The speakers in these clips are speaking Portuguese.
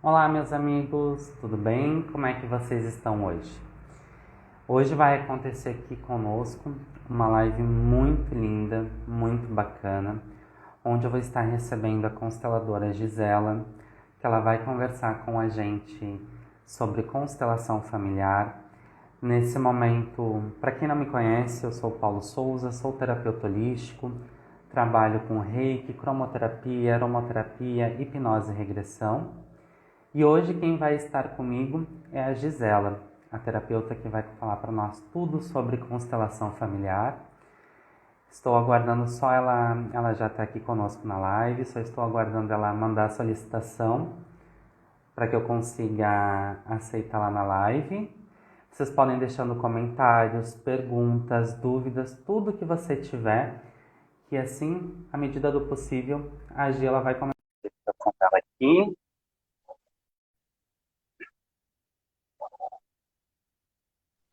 Olá, meus amigos, tudo bem? Como é que vocês estão hoje? Hoje vai acontecer aqui conosco uma live muito linda, muito bacana, onde eu vou estar recebendo a consteladora Gisela, que ela vai conversar com a gente sobre constelação familiar. Nesse momento, para quem não me conhece, eu sou Paulo Souza, sou terapeuta holístico, trabalho com reiki, cromoterapia, aromaterapia, hipnose e regressão. E hoje quem vai estar comigo é a Gisela, a terapeuta que vai falar para nós tudo sobre constelação familiar. Estou aguardando só ela já está aqui conosco na live, só estou aguardando ela mandar a solicitação para que eu consiga aceitá-la na live. Vocês podem deixando comentários, perguntas, dúvidas, tudo que você tiver, que assim, à medida do possível, a Gi ela vai começar a apresentação dela aqui.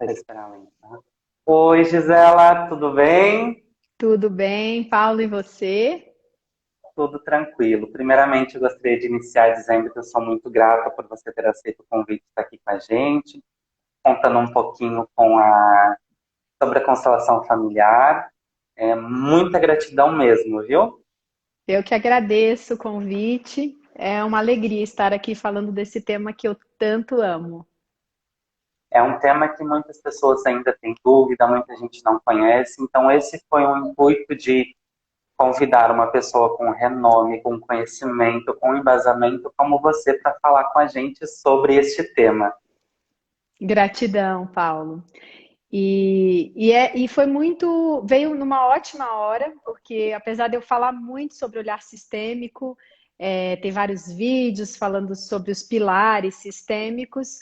Vou esperar ela entrar. Oi, Gisela, tudo bem? Tudo bem, Paulo, e você? Tudo tranquilo. Primeiramente, eu gostaria de iniciar dizendo que eu sou muito grata por você ter aceito o convite de estar aqui com a gente, contando um pouquinho sobre a constelação familiar. Muita gratidão mesmo, viu? Eu que agradeço o convite. É uma alegria estar aqui falando desse tema que eu tanto amo. É um tema que muitas pessoas ainda têm dúvida, muita gente não conhece, então esse foi um intuito de convidar uma pessoa com renome, com conhecimento, com embasamento como você para falar com a gente sobre este tema. Gratidão, Paulo. E foi muito, veio numa ótima hora, porque apesar de eu falar muito sobre olhar sistêmico, tem vários vídeos falando sobre os pilares sistêmicos.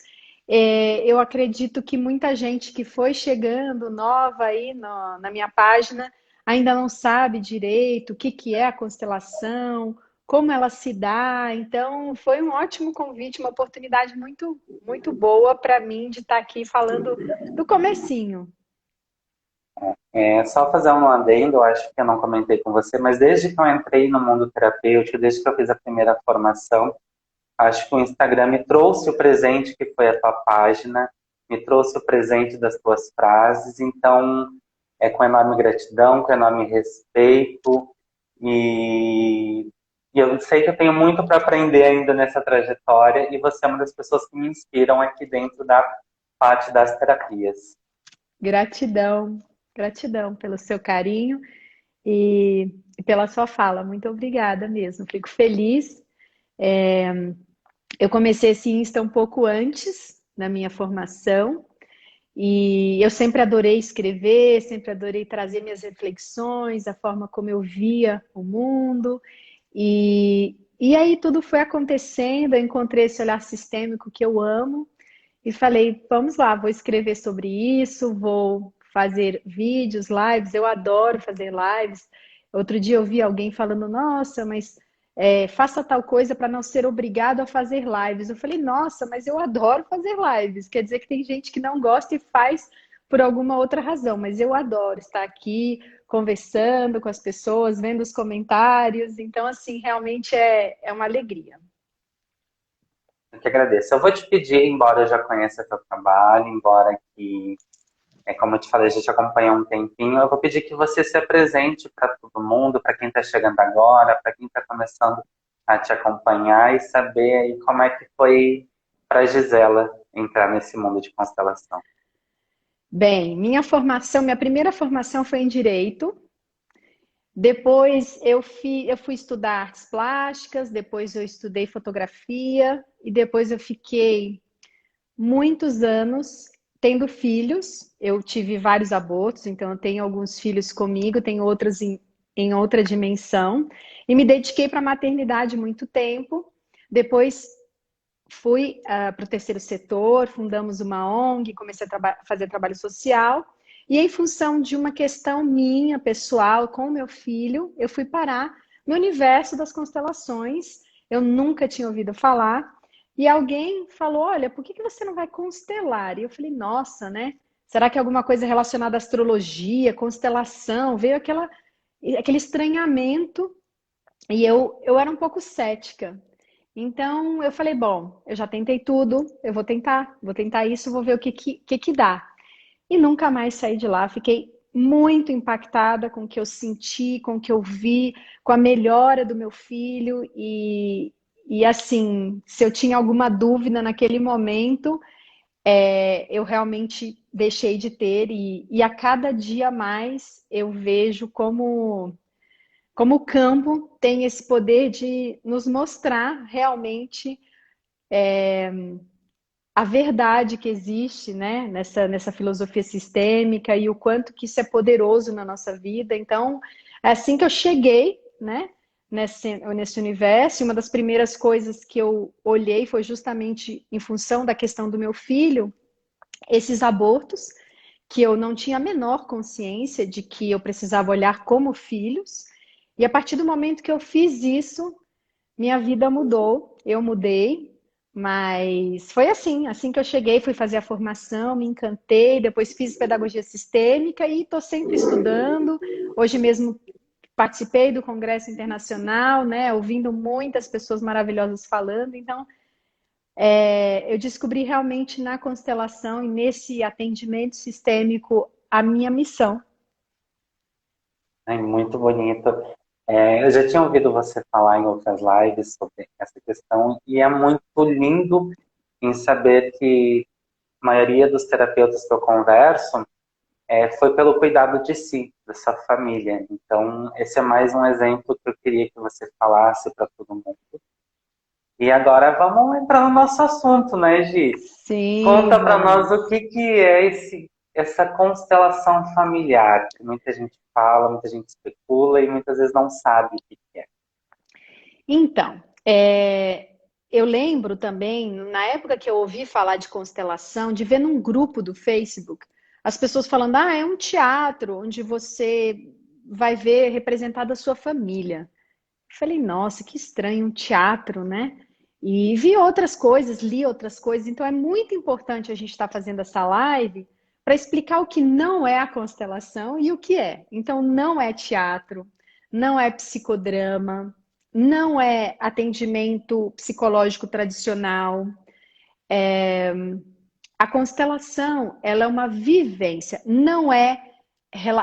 Eu acredito que muita gente que foi chegando nova aí na minha página ainda não sabe direito o que que é a constelação, como ela se dá. Então, foi um ótimo convite, uma oportunidade muito, muito boa para mim de estar aqui falando do comecinho. Só fazer um adendo, eu acho que eu não comentei com você, mas desde que eu entrei no mundo terapêutico, desde que eu fiz a primeira formação, acho que o Instagram me trouxe o presente que foi a tua página, me trouxe o presente das tuas frases, então é com enorme gratidão, com enorme respeito e, e eu sei que eu tenho muito para aprender ainda nessa trajetória e você é uma das pessoas que me inspiram aqui dentro da parte das terapias. Gratidão, gratidão pelo seu carinho e pela sua fala. Muito obrigada mesmo. Fico feliz. Eu comecei esse Insta um pouco antes da minha formação e eu sempre adorei escrever, sempre adorei trazer minhas reflexões, a forma como eu via o mundo. E aí tudo foi acontecendo, eu encontrei esse olhar sistêmico que eu amo e falei, vamos lá, vou escrever sobre isso, vou fazer vídeos, lives, eu adoro fazer lives. Outro dia eu vi alguém falando, nossa, mas faça tal coisa para não ser obrigado a fazer lives. Eu falei, nossa, mas eu adoro fazer lives. Quer dizer que tem gente que não gosta e faz por alguma outra razão, mas eu adoro estar aqui conversando com as pessoas, vendo os comentários. Então, assim, realmente é uma alegria. Eu que agradeço. Eu vou te pedir, embora eu já conheça teu trabalho, embora que, como eu te falei, a gente acompanha há um tempinho, eu vou pedir que você se apresente para todo mundo, para quem está chegando agora, para quem está começando a te acompanhar e saber aí como é que foi para Gisela entrar nesse mundo de constelação. Bem, minha primeira formação foi em Direito. Depois eu fui estudar artes plásticas, depois eu estudei fotografia e depois eu fiquei muitos anos tendo filhos. Eu tive vários abortos, então eu tenho alguns filhos comigo, tenho outros em outra dimensão. E me dediquei para a maternidade muito tempo. Depois fui para o terceiro setor, fundamos uma ONG, comecei a fazer trabalho social. E em função de uma questão minha, pessoal, com o meu filho, eu fui parar no universo das constelações. Eu nunca tinha ouvido falar. E alguém falou: Olha, por que você não vai constelar? E eu falei: Nossa, né? Será que é alguma coisa relacionada à astrologia, constelação? Veio aquele estranhamento e eu era um pouco cética. Então eu falei, bom, eu já tentei tudo, eu vou tentar isso, vou ver o que dá. E nunca mais saí de lá. Fiquei muito impactada com o que eu senti, com o que eu vi, com a melhora do meu filho. E assim, se eu tinha alguma dúvida naquele momento, eu realmente deixei de ter. E a cada dia mais eu vejo como o campo tem esse poder de nos mostrar realmente a verdade que existe, né, nessa filosofia sistêmica e o quanto que isso é poderoso na nossa vida. Então, é assim que eu cheguei, né, nesse universo. E uma das primeiras coisas que eu olhei foi justamente em função da questão do meu filho, esses abortos, que eu não tinha a menor consciência de que eu precisava olhar como filhos. E a partir do momento que eu fiz isso, minha vida mudou, eu mudei, mas foi assim que eu cheguei, fui fazer a formação, me encantei, depois fiz pedagogia sistêmica e estou sempre estudando. Hoje mesmo participei do Congresso Internacional, né, ouvindo muitas pessoas maravilhosas falando. Então, eu descobri realmente na constelação e nesse atendimento sistêmico a minha missão. É muito bonito. Eu já tinha ouvido você falar em outras lives sobre essa questão, e é muito lindo em saber que a maioria dos terapeutas que eu converso foi pelo cuidado de si, da sua família. Então, esse é mais um exemplo que eu queria que você falasse para todo mundo. E agora vamos entrar no nosso assunto, né, Gi? Sim, Conta para nós vamos. o que é essa constelação familiar, que muita gente fala, muita gente especula e muitas vezes não sabe o que é. Então, eu lembro também, na época que eu ouvi falar de constelação, de ver num grupo do Facebook, as pessoas falando, é um teatro onde você vai ver representada a sua família. Eu falei, nossa, que estranho, um teatro, né? E vi outras coisas, li outras coisas, então é muito importante a gente estar fazendo essa live para explicar o que não é a constelação e o que é. Então, não é teatro, não é psicodrama, não é atendimento psicológico tradicional. A constelação, ela é uma vivência, não é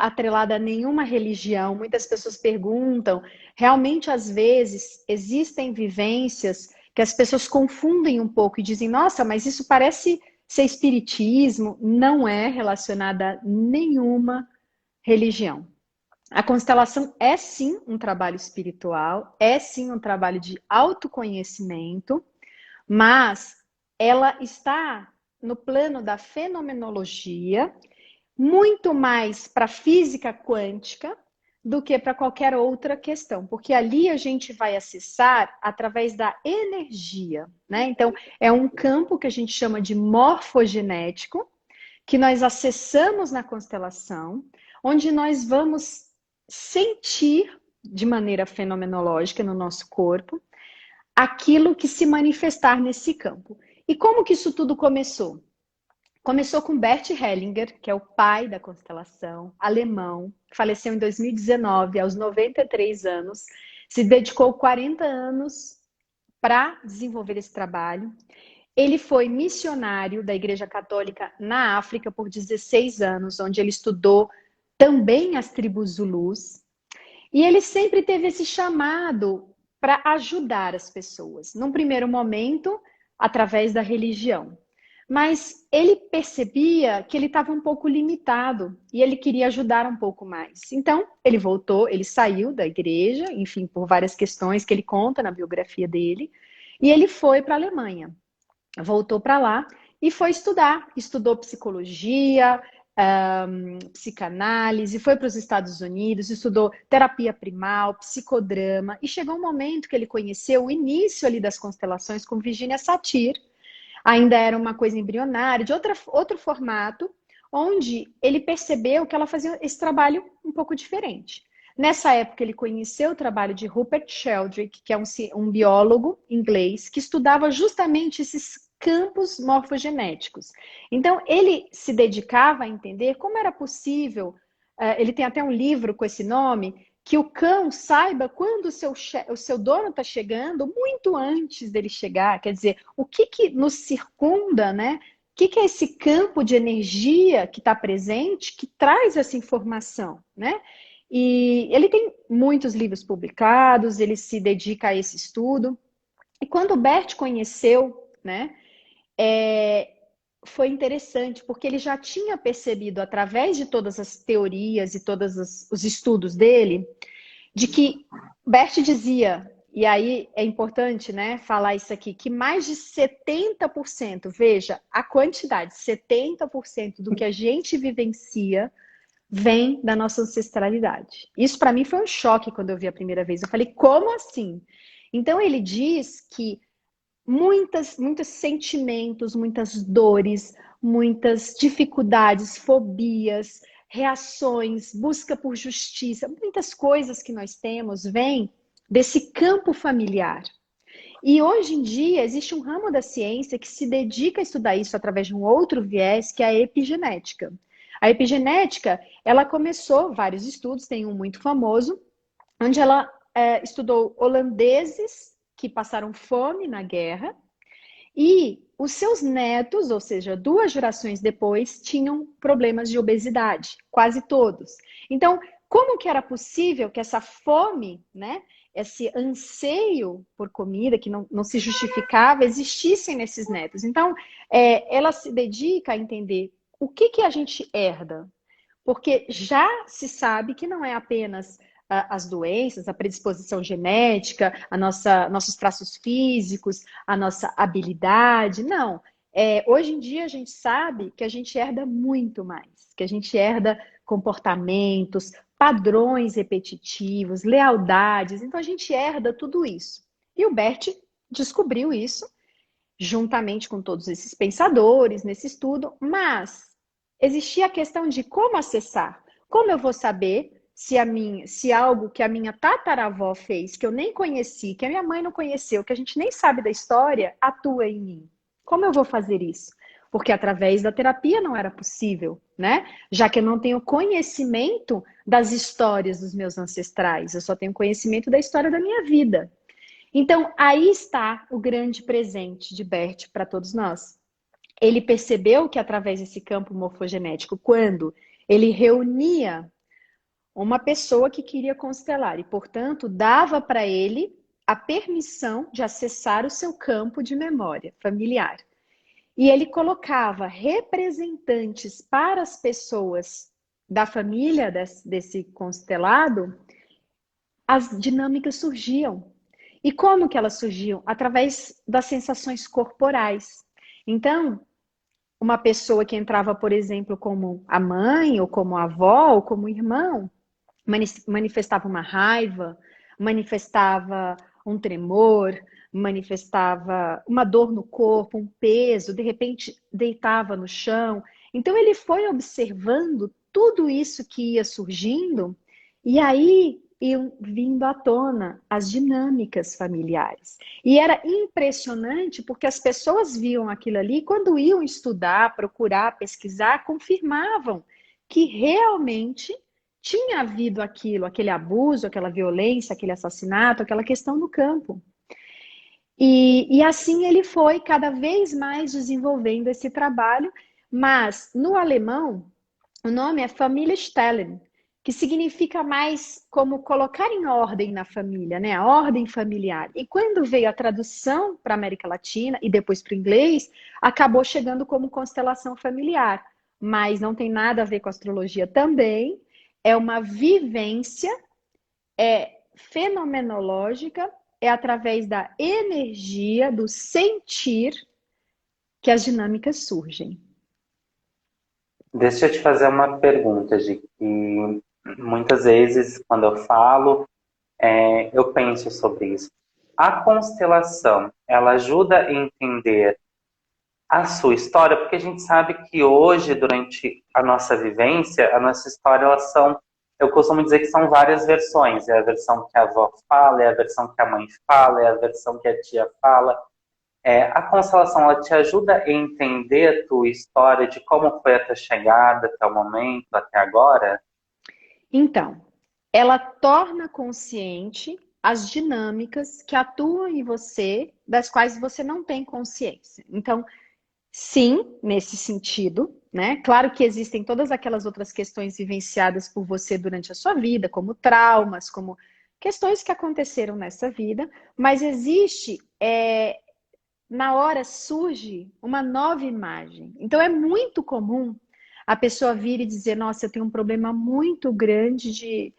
atrelada a nenhuma religião. Muitas pessoas perguntam, realmente às vezes existem vivências que as pessoas confundem um pouco e dizem, nossa, mas isso parece ser espiritismo. Não é relacionada a nenhuma religião. A constelação é sim um trabalho espiritual, é sim um trabalho de autoconhecimento, mas ela está no plano da fenomenologia, muito mais para a física quântica do que para qualquer outra questão, porque ali a gente vai acessar através da energia, né? Então, é um campo que a gente chama de morfogenético, que nós acessamos na constelação, onde nós vamos sentir de maneira fenomenológica no nosso corpo aquilo que se manifestar nesse campo. E como que isso tudo começou? Começou com Bert Hellinger, que é o pai da constelação, alemão, que faleceu em 2019, aos 93 anos, se dedicou 40 anos para desenvolver esse trabalho. Ele foi missionário da Igreja Católica na África por 16 anos, onde ele estudou também as tribos Zulus. E ele sempre teve esse chamado para ajudar as pessoas. Num primeiro momento, através da religião. Mas ele percebia que ele estava um pouco limitado e ele queria ajudar um pouco mais. Então, ele voltou, ele saiu da igreja, enfim, por várias questões que ele conta na biografia dele, e ele foi para a Alemanha. Voltou para lá e foi estudar. Estudou psicologia, psicanálise, foi para os Estados Unidos, estudou terapia primal, psicodrama, e chegou um momento que ele conheceu o início ali das constelações com Virginia Satir. Ainda era uma coisa embrionária, de outro formato, onde ele percebeu que ela fazia esse trabalho um pouco diferente. Nessa época, ele conheceu o trabalho de Rupert Sheldrake, que é um biólogo inglês, que estudava justamente esses campos morfogenéticos. Então, ele se dedicava a entender como era possível, ele tem até um livro com esse nome, que o cão saiba quando o seu dono está chegando, muito antes dele chegar. Quer dizer, o que que nos circunda, né? O que que é esse campo de energia que está presente, que traz essa informação, né? E ele tem muitos livros publicados, ele se dedica a esse estudo. E quando o Bert conheceu, né, foi interessante, porque ele já tinha percebido, através de todas as teorias e todos os estudos dele, de que Bert dizia, e aí é importante, né, falar isso aqui, que mais de 70%, veja a quantidade, 70% do que a gente vivencia vem da nossa ancestralidade. Isso para mim foi um choque quando eu vi a primeira vez. Eu falei, como assim? Então ele diz que muitos sentimentos, muitas dores, muitas dificuldades, fobias, reações, busca por justiça, muitas coisas que nós temos vêm desse campo familiar. E hoje em dia existe um ramo da ciência que se dedica a estudar isso através de um outro viés, que é a epigenética. A epigenética, ela começou vários estudos, tem um muito famoso, onde ela estudou holandeses que passaram fome na guerra e os seus netos, ou seja, 2 gerações depois, tinham problemas de obesidade, quase todos. Então, como que era possível que essa fome, né, esse anseio por comida que não se justificava, existissem nesses netos? Então, ela se dedica a entender o que a gente herda, porque já se sabe que não é apenas as doenças, a predisposição genética, nossos traços físicos, a nossa habilidade. Não. Hoje em dia a gente sabe que a gente herda muito mais, que a gente herda comportamentos, padrões repetitivos, lealdades. Então a gente herda tudo isso. E o Bert descobriu isso juntamente com todos esses pensadores nesse estudo, mas existia a questão de como acessar. Como eu vou saber se algo que a minha tataravó fez, que eu nem conheci, que a minha mãe não conheceu, que a gente nem sabe da história, atua em mim? Como eu vou fazer isso? Porque através da terapia não era possível, né? Já que eu não tenho conhecimento das histórias dos meus ancestrais, eu só tenho conhecimento da história da minha vida. Então, aí está o grande presente de Bert para todos nós. Ele percebeu que através desse campo morfogenético, quando ele reunia uma pessoa que queria constelar e, portanto, dava para ele a permissão de acessar o seu campo de memória familiar. E ele colocava representantes para as pessoas da família desse constelado, as dinâmicas surgiam. E como que elas surgiam? Através das sensações corporais. Então, uma pessoa que entrava, por exemplo, como a mãe, ou como a avó, ou como irmão, manifestava uma raiva, manifestava um tremor, manifestava uma dor no corpo, um peso, de repente deitava no chão. Então ele foi observando tudo isso que ia surgindo, e aí iam vindo à tona as dinâmicas familiares. E era impressionante porque as pessoas viam aquilo ali, quando iam estudar, procurar, pesquisar, confirmavam que realmente tinha havido aquilo, aquele abuso, aquela violência, aquele assassinato, aquela questão no campo. E assim ele foi cada vez mais desenvolvendo esse trabalho, mas no alemão o nome é Familienstellen, que significa mais como colocar em ordem na família, né? A ordem familiar. E quando veio a tradução para a América Latina e depois para o inglês, acabou chegando como constelação familiar. Mas não tem nada a ver com astrologia também. É uma vivência fenomenológica, é através da energia, do sentir, que as dinâmicas surgem. Deixa eu te fazer uma pergunta, de que muitas vezes, quando eu falo, eu penso sobre isso. A constelação, ela ajuda a entender a sua história, porque a gente sabe que hoje, durante a nossa vivência, a nossa história, elas são, eu costumo dizer que são várias versões. É a versão que a avó fala, é a versão que a mãe fala, é a versão que a tia fala. A constelação, ela te ajuda a entender a tua história, de como foi a tua chegada até o momento, até agora? Então, ela torna consciente as dinâmicas que atuam em você, das quais você não tem consciência. Então, sim, nesse sentido, né? Claro que existem todas aquelas outras questões vivenciadas por você durante a sua vida, como traumas, como questões que aconteceram nessa vida, mas existe, na hora surge uma nova imagem. Então é muito comum a pessoa vir e dizer: nossa, eu tenho um problema muito grande de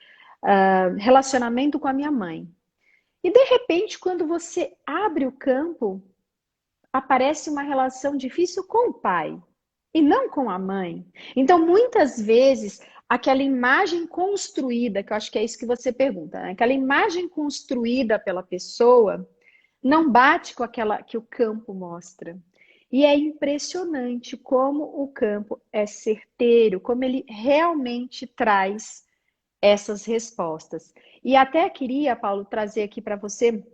relacionamento com a minha mãe. E de repente, quando você abre o campo, aparece uma relação difícil com o pai e não com a mãe. Então, muitas vezes, aquela imagem construída, que eu acho que é isso que você pergunta, né? Aquela imagem construída pela pessoa não bate com aquela que o campo mostra. E é impressionante como o campo é certeiro, como ele realmente traz essas respostas. E até queria, Paulo, trazer aqui para você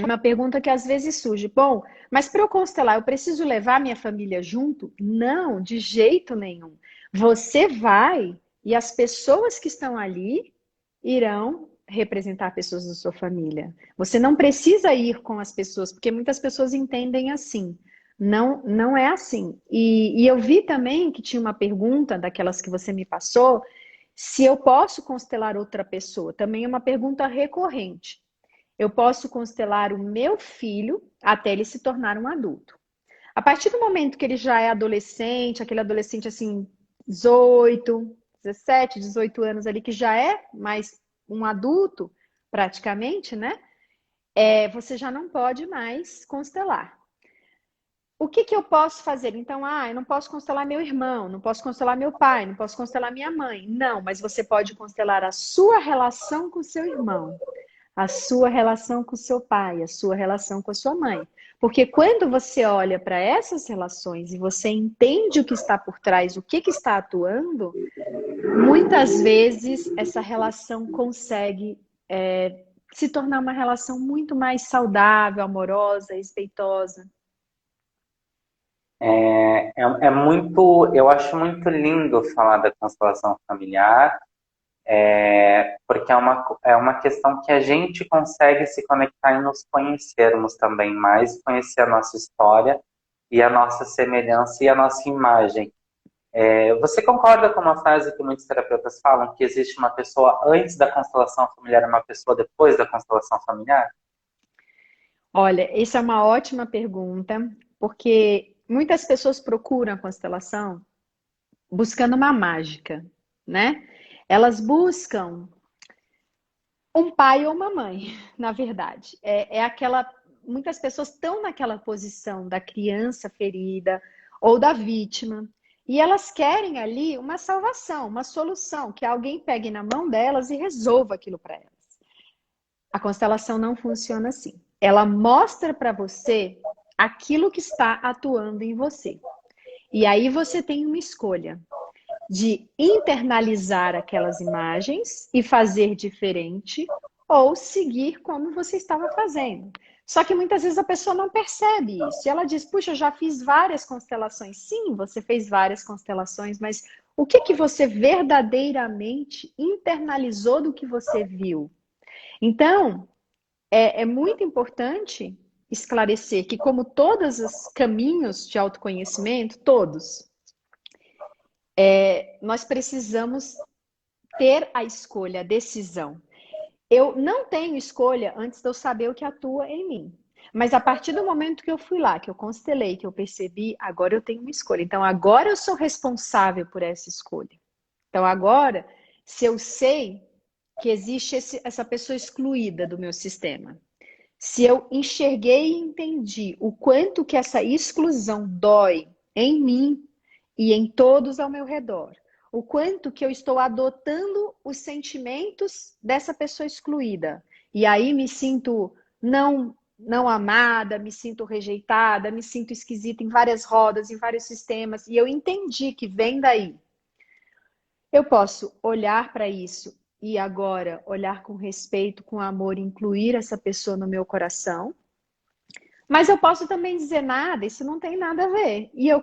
uma pergunta que às vezes surge. Bom, mas para eu constelar, eu preciso levar minha família junto? Não, de jeito nenhum. Você vai e as pessoas que estão ali irão representar pessoas da sua família. Você não precisa ir com as pessoas, porque muitas pessoas entendem assim. Não, não é assim. E eu vi também que tinha uma pergunta daquelas que você me passou, se eu posso constelar outra pessoa. Também é uma pergunta recorrente. Eu posso constelar o meu filho até ele se tornar um adulto. A partir do momento que ele já é adolescente, aquele adolescente assim, 18, 17, 18 anos ali, que já é mais um adulto, praticamente, né? Você já não pode mais constelar. O que eu posso fazer? Então, eu não posso constelar meu irmão, não posso constelar meu pai, não posso constelar minha mãe. Não, mas você pode constelar a sua relação com o seu irmão, a sua relação com o seu pai, a sua relação com a sua mãe. Porque quando você olha para essas relações e você entende o que está por trás, o que está atuando, muitas vezes essa relação consegue se tornar uma relação muito mais saudável, amorosa, respeitosa. É muito, eu acho muito lindo falar da constelação familiar, porque é uma questão que a gente consegue se conectar e nos conhecermos também mais, conhecer a nossa história e a nossa semelhança e a nossa imagem. Você concorda com uma frase que muitos terapeutas falam, que existe uma pessoa antes da constelação familiar e uma pessoa depois da constelação familiar? Olha, essa é uma ótima pergunta, porque muitas pessoas procuram a constelação buscando uma mágica, né? Elas buscam um pai ou uma mãe, na verdade. Muitas pessoas estão naquela posição da criança ferida ou da vítima, e elas querem ali uma salvação, uma solução, que alguém pegue na mão delas e resolva aquilo para elas. A constelação não funciona assim. Ela mostra para você aquilo que está atuando em você. E aí você tem uma escolha de internalizar aquelas imagens e fazer diferente ou seguir como você estava fazendo. Só que muitas vezes a pessoa não percebe isso. E ela diz: puxa, eu já fiz várias constelações. Sim, você fez várias constelações, mas o que você verdadeiramente internalizou do que você viu? Então, é muito importante esclarecer que, como todos os caminhos de autoconhecimento, todos, nós precisamos ter a escolha, a decisão. Eu não tenho escolha antes de eu saber o que atua em mim. Mas a partir do momento que eu fui lá, que eu constelei, que eu percebi, agora eu tenho uma escolha. Então agora eu sou responsável por essa escolha. Então agora, se eu sei que existe essa pessoa excluída do meu sistema, se eu enxerguei e entendi o quanto que essa exclusão dói em mim e em todos ao meu redor, o quanto que eu estou adotando os sentimentos dessa pessoa excluída, e aí me sinto não amada, me sinto rejeitada, me sinto esquisita em várias rodas, em vários sistemas, e eu entendi que vem daí. Eu posso olhar para isso e agora olhar com respeito, com amor, incluir essa pessoa no meu coração. Mas eu posso também dizer nada, isso não tem nada a ver. E eu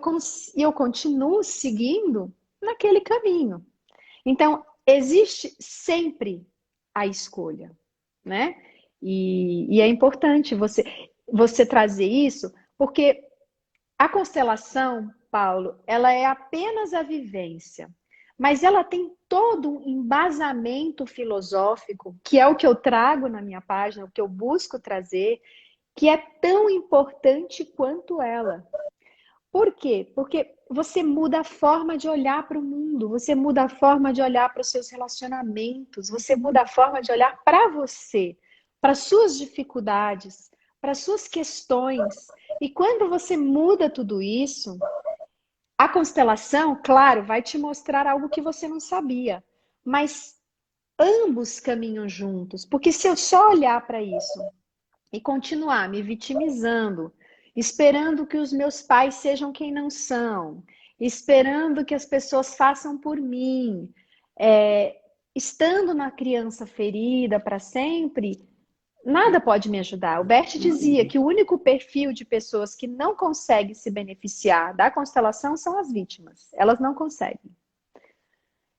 continuo seguindo naquele caminho. Então, existe sempre a escolha, né? E é importante você trazer isso, porque a constelação, Paulo, ela é apenas a vivência, mas ela tem todo um embasamento filosófico, que é o que eu trago na minha página, o que eu busco trazer, que é tão importante quanto ela. Por quê? Porque você muda a forma de olhar para o mundo, você muda a forma de olhar para os seus relacionamentos, você muda a forma de olhar para você, para suas dificuldades, para suas questões. E quando você muda tudo isso, a constelação, claro, vai te mostrar algo que você não sabia, mas ambos caminham juntos, porque se eu só olhar para isso e continuar me vitimizando, esperando que os meus pais sejam quem não são, esperando que as pessoas façam por mim, estando na criança ferida para sempre, nada pode me ajudar. O Bert dizia que o único perfil de pessoas que não consegue se beneficiar da constelação são as vítimas. Elas não conseguem.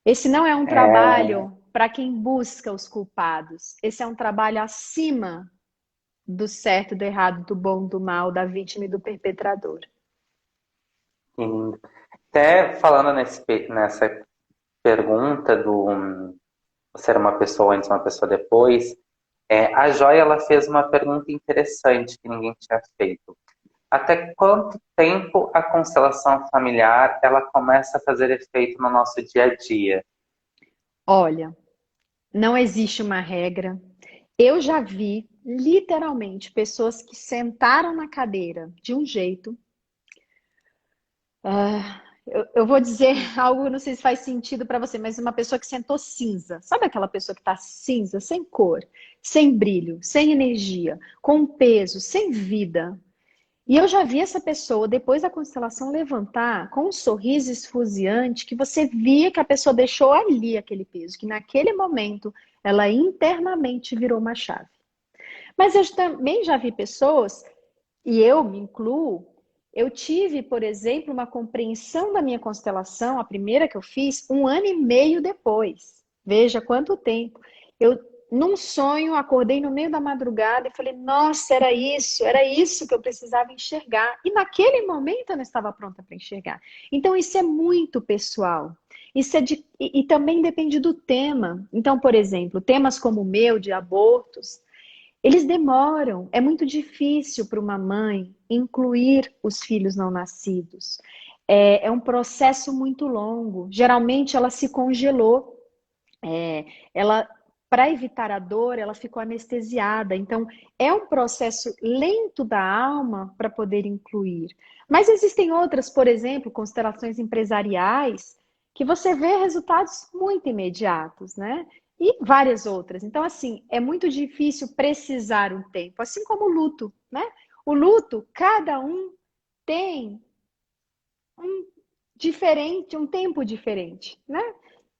Esse não é um É, trabalho para quem busca os culpados. Esse é um trabalho acima do certo, do errado, do bom, do mal, da vítima e do perpetrador. sim. Até falando nessa pergunta do ser uma pessoa antes, uma pessoa depois, a Joia ela fez uma pergunta interessante que ninguém tinha feito. Até quanto tempo a constelação familiar ela começa a fazer efeito no nosso dia a dia? Olha, não existe uma regra. Eu já vi, literalmente, pessoas que sentaram na cadeira de um jeito. Eu vou dizer algo, não sei se faz sentido para você, mas uma pessoa que sentou cinza. Sabe aquela pessoa que está cinza, sem cor, sem brilho, sem energia, com peso, sem vida? E eu já vi essa pessoa, depois da constelação, levantar com um sorriso esfuziante, que você via que a pessoa deixou ali aquele peso, que naquele momento ela internamente virou uma chave. Mas eu também já vi pessoas, e eu me incluo, eu tive, por exemplo, uma compreensão da minha constelação, a primeira que eu fiz, 1 ano e meio depois. Veja quanto tempo. Eu, num sonho, acordei no meio da madrugada e falei, nossa, era isso que eu precisava enxergar. E naquele momento eu não estava pronta para enxergar. Então, isso é muito pessoal. E também depende do tema. Então, por exemplo, temas como o meu, de abortos, eles demoram, é muito difícil para uma mãe incluir os filhos não nascidos. É um processo muito longo. Geralmente ela se congelou. Ela, para evitar a dor, ela ficou anestesiada. Então, é um processo lento da alma para poder incluir. Mas existem outras, por exemplo, constelações empresariais, que você vê resultados muito imediatos, né? E várias outras. Então, assim, é muito difícil precisar um tempo, assim como o luto, né? O luto, cada um tem um diferente, um tempo diferente, né?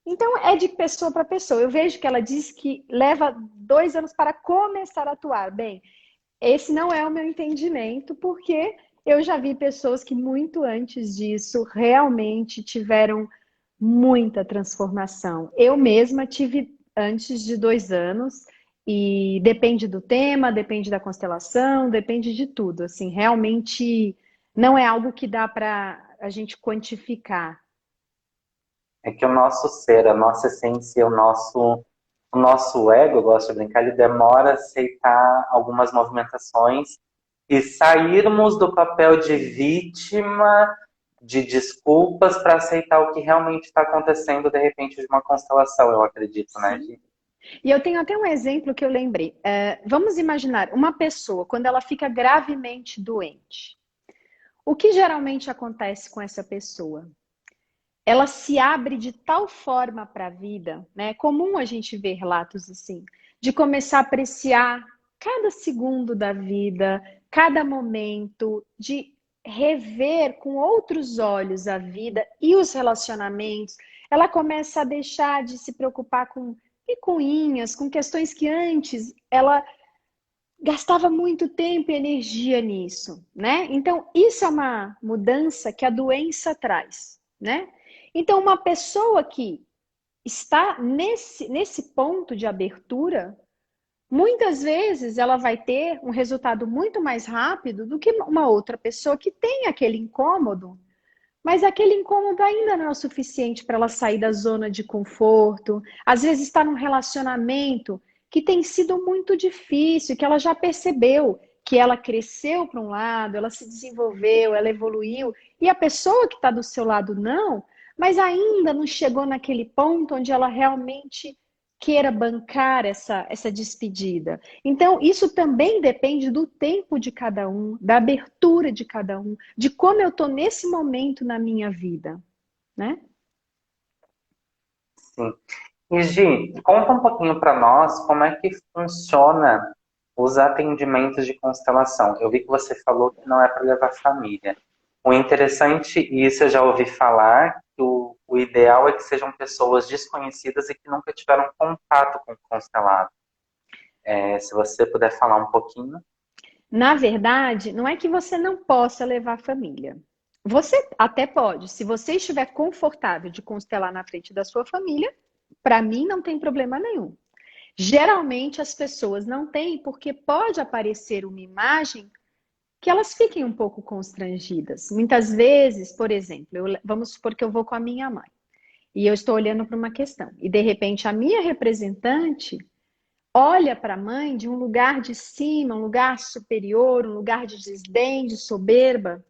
Então, é de pessoa para pessoa. Eu vejo que ela diz que leva 2 anos para começar a atuar. Bem, esse não é o meu entendimento, porque eu já vi pessoas que muito antes disso realmente tiveram muita transformação. Eu mesma tive antes de 2 anos, e depende do tema, depende da constelação, depende de tudo. Assim, realmente não é algo que dá para a gente quantificar. É que o nosso ser, a nossa essência, o nosso ego, eu gosto de brincar, ele demora a aceitar algumas movimentações e sairmos do papel de vítima, de desculpas, para aceitar o que realmente está acontecendo, de repente, de uma constelação, eu acredito, né, Sim. Gi? E eu tenho até um exemplo que eu lembrei. Vamos imaginar uma pessoa quando ela fica gravemente doente. O que geralmente acontece com essa pessoa? Ela se abre de tal forma para a vida, né? É comum a gente ver relatos assim, de começar a apreciar cada segundo da vida, cada momento, de rever com outros olhos a vida e os relacionamentos. Ela começa a deixar de se preocupar com picuinhas, com questões que antes ela gastava muito tempo e energia nisso, né? Então, isso é uma mudança que a doença traz, né? Então, uma pessoa que está nesse ponto de abertura, muitas vezes ela vai ter um resultado muito mais rápido do que uma outra pessoa que tem aquele incômodo, mas aquele incômodo ainda não é o suficiente para ela sair da zona de conforto. Às vezes está num relacionamento que tem sido muito difícil, que ela já percebeu que ela cresceu para um lado, ela se desenvolveu, ela evoluiu, e a pessoa que está do seu lado não, mas ainda não chegou naquele ponto onde ela realmente queira bancar essa despedida. Então, isso também depende do tempo de cada um, da abertura de cada um, de como eu estou nesse momento na minha vida, né? Sim. E Gi, conta um pouquinho para nós como é que funciona os atendimentos de constelação. Eu vi que você falou que não é para levar família. O interessante, e isso eu já ouvi falar, que o ideal é que sejam pessoas desconhecidas e que nunca tiveram contato com o constelado. Se você puder falar um pouquinho. Na verdade, não é que você não possa levar a família. Você até pode, se você estiver confortável de constelar na frente da sua família, para mim não tem problema nenhum. Geralmente as pessoas não têm porque pode aparecer uma imagem que elas fiquem um pouco constrangidas. Muitas vezes, por exemplo, vamos supor que eu vou com a minha mãe e eu estou olhando para uma questão e de repente a minha representante olha para a mãe de um lugar de cima, um lugar superior, um lugar de desdém, de soberba.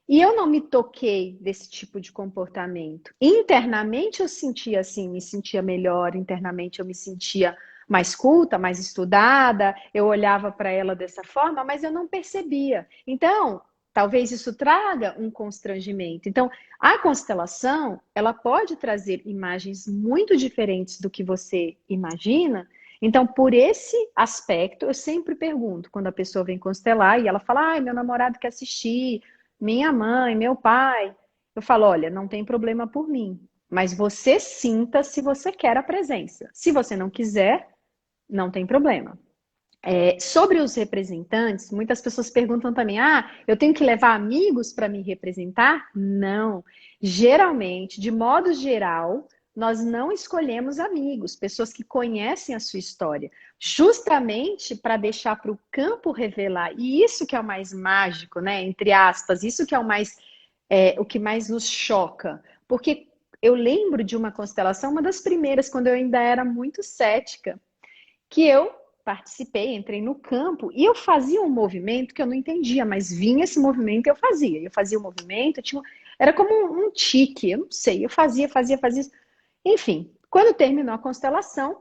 E eu não me toquei desse tipo de comportamento. Internamente eu sentia assim, me sentia melhor, internamente eu me sentia mais culta, mais estudada, eu olhava para ela dessa forma, mas eu não percebia. Então, talvez isso traga um constrangimento. Então, a constelação, ela pode trazer imagens muito diferentes do que você imagina. Então, por esse aspecto, eu sempre pergunto, quando a pessoa vem constelar e ela fala, ai, meu namorado quer assistir, minha mãe, meu pai. Eu falo, olha, não tem problema por mim, mas você sinta se você quer a presença. Se você não quiser, não tem problema. Sobre os representantes, muitas pessoas perguntam também: ah, eu tenho que levar amigos para me representar? Não. Geralmente, de modo geral, nós não escolhemos amigos, pessoas que conhecem a sua história, justamente para deixar para o campo revelar. E isso que é o mais mágico, né? Entre aspas, isso que é o que mais nos choca. Porque eu lembro de uma constelação, uma das primeiras, quando eu ainda era muito cética, que eu participei, entrei no campo e eu fazia um movimento que eu não entendia, mas vinha esse movimento e eu fazia. Eu fazia o movimento, era como um tique, eu não sei, eu fazia. Enfim, quando terminou a constelação,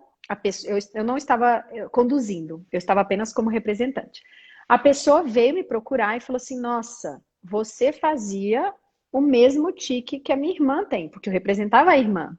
eu não estava conduzindo, eu estava apenas como representante. A pessoa veio me procurar e falou assim: nossa, você fazia o mesmo tique que a minha irmã tem, porque eu representava a irmã.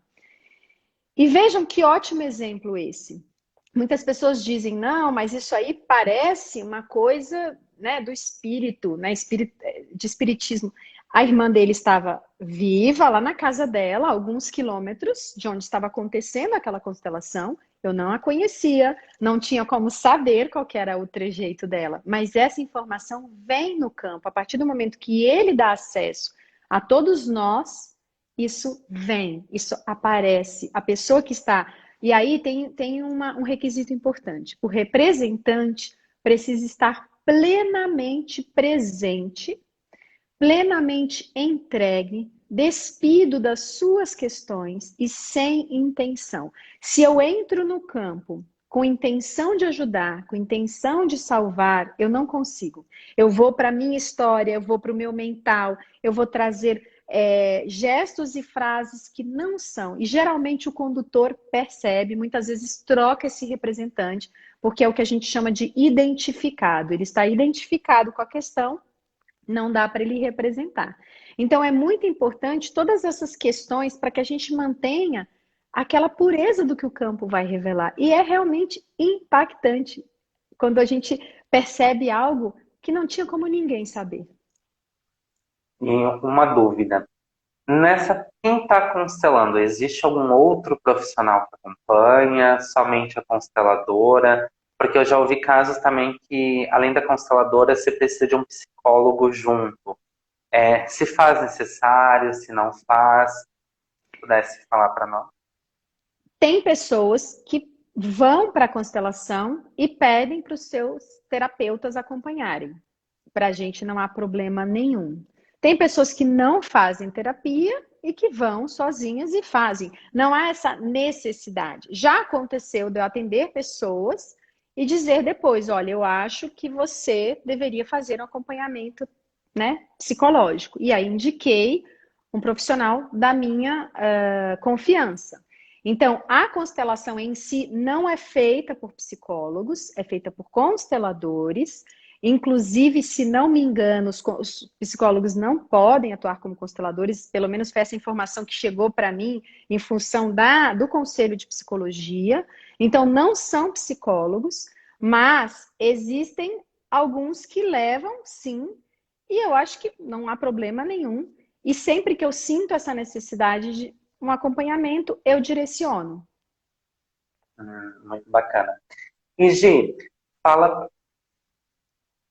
E vejam que ótimo exemplo esse. Muitas pessoas dizem, não, mas isso aí parece uma coisa, né, do espírito, né, de espiritismo. A irmã dele estava viva lá na casa dela, a alguns quilômetros de onde estava acontecendo aquela constelação. Eu não a conhecia, não tinha como saber qual que era o trejeito dela. Mas essa informação vem no campo. A partir do momento que ele dá acesso a todos nós, isso vem, isso aparece. A pessoa que está. E aí tem um requisito importante. O representante precisa estar plenamente presente, plenamente entregue, despido das suas questões e sem intenção. Se eu entro no campo com intenção de ajudar, com intenção de salvar, eu não consigo. Eu vou para a minha história, eu vou para o meu mental, eu vou trazer gestos e frases que não são. E geralmente o condutor percebe, muitas vezes troca esse representante, porque é o que a gente chama de identificado. Ele está identificado com a questão, não dá para ele representar. Então é muito importante todas essas questões para que a gente mantenha aquela pureza do que o campo vai revelar. E é realmente impactante quando a gente percebe algo que não tinha como ninguém saber. E uma dúvida. Quem está constelando, existe algum outro profissional que acompanha? Somente a consteladora? Porque eu já ouvi casos também que, além da consteladora, você precisa de um psicólogo junto. Se faz necessário, se não faz, se pudesse falar para nós. Tem pessoas que vão para a constelação e pedem para os seus terapeutas acompanharem. Para a gente não há problema nenhum. Tem pessoas que não fazem terapia e que vão sozinhas e fazem. Não há essa necessidade. Já aconteceu de eu atender pessoas e dizer depois, olha, eu acho que você deveria fazer um acompanhamento, né, psicológico. E aí indiquei um profissional da minha confiança. Então, a constelação em si não é feita por psicólogos, é feita por consteladores. Inclusive, se não me engano, os psicólogos não podem atuar como consteladores, pelo menos foi essa informação que chegou para mim em função do Conselho de Psicologia. Então, não são psicólogos, mas existem alguns que levam, sim, e eu acho que não há problema nenhum. E sempre que eu sinto essa necessidade de um acompanhamento, eu direciono. Muito bacana. E Gi, fala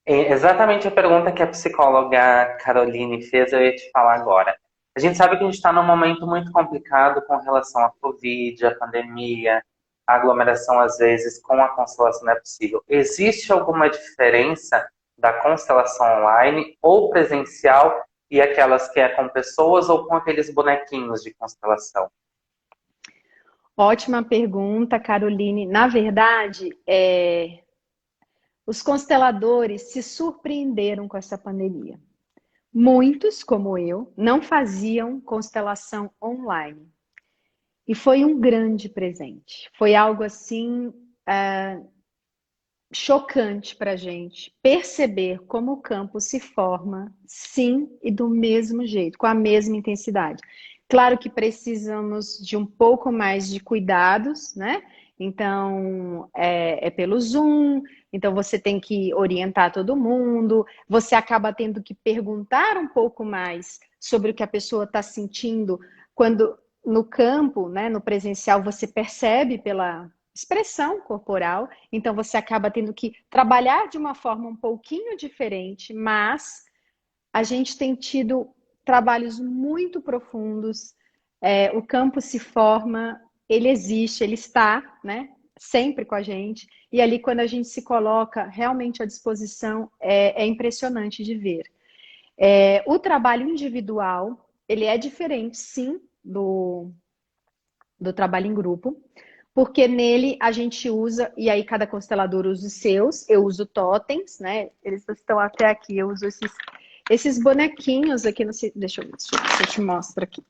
exatamente a pergunta que a psicóloga Caroline fez, eu ia te falar agora. A gente sabe que a gente está num momento muito complicado com relação à Covid, à pandemia, a aglomeração às vezes com a constelação não é possível. Existe alguma diferença da constelação online ou presencial e aquelas que é com pessoas ou com aqueles bonequinhos de constelação? Ótima pergunta, Caroline. Na verdade, os consteladores se surpreenderam com essa pandemia. Muitos, como eu, não faziam constelação online. E foi um grande presente. Foi algo assim chocante para a gente perceber como o campo se forma, sim, e do mesmo jeito, com a mesma intensidade. Claro que precisamos de um pouco mais de cuidados, né? Então, é pelo Zoom, então você tem que orientar todo mundo, você acaba tendo que perguntar um pouco mais sobre o que a pessoa está sentindo, quando no campo, né, no presencial, você percebe pela expressão corporal, então você acaba tendo que trabalhar de uma forma um pouquinho diferente, mas a gente tem tido trabalhos muito profundos, o campo se forma, ele existe, ele está, né, sempre com a gente, e ali quando a gente se coloca realmente à disposição, é impressionante de ver. O trabalho individual, ele é diferente, sim, do trabalho em grupo, porque nele a gente usa, e aí cada constelador usa os seus, eu uso totens, né? Eles estão até aqui, eu uso esses bonequinhos aqui, não sei, deixa eu ver se eu te mostro aqui.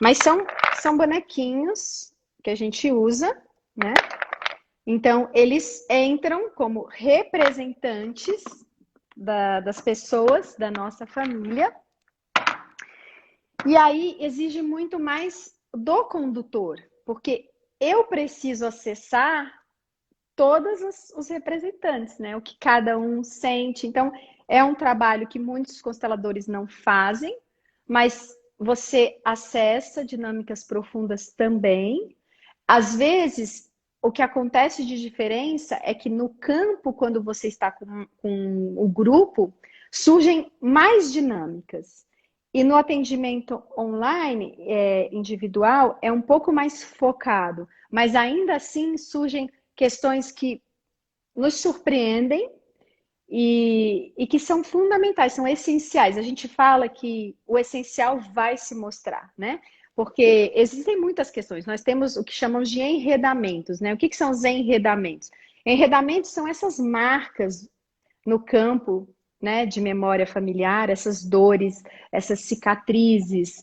Mas são bonequinhos que a gente usa, né? Então, eles entram como representantes das pessoas da nossa família. E aí exige muito mais do condutor, porque eu preciso acessar todos os representantes, né? O que cada um sente. Então, é um trabalho que muitos consteladores não fazem, mas você acessa dinâmicas profundas também. Às vezes, o que acontece de diferença é que no campo, quando você está com o grupo, surgem mais dinâmicas. E no atendimento online, individual, é um pouco mais focado, mas ainda assim surgem questões que nos surpreendem e que são fundamentais, são essenciais. A gente fala que o essencial vai se mostrar, né? Porque existem muitas questões. Nós temos o que chamamos de enredamentos, né? O que são os enredamentos? Enredamentos são essas marcas no campo, né, de memória familiar, essas dores, essas cicatrizes,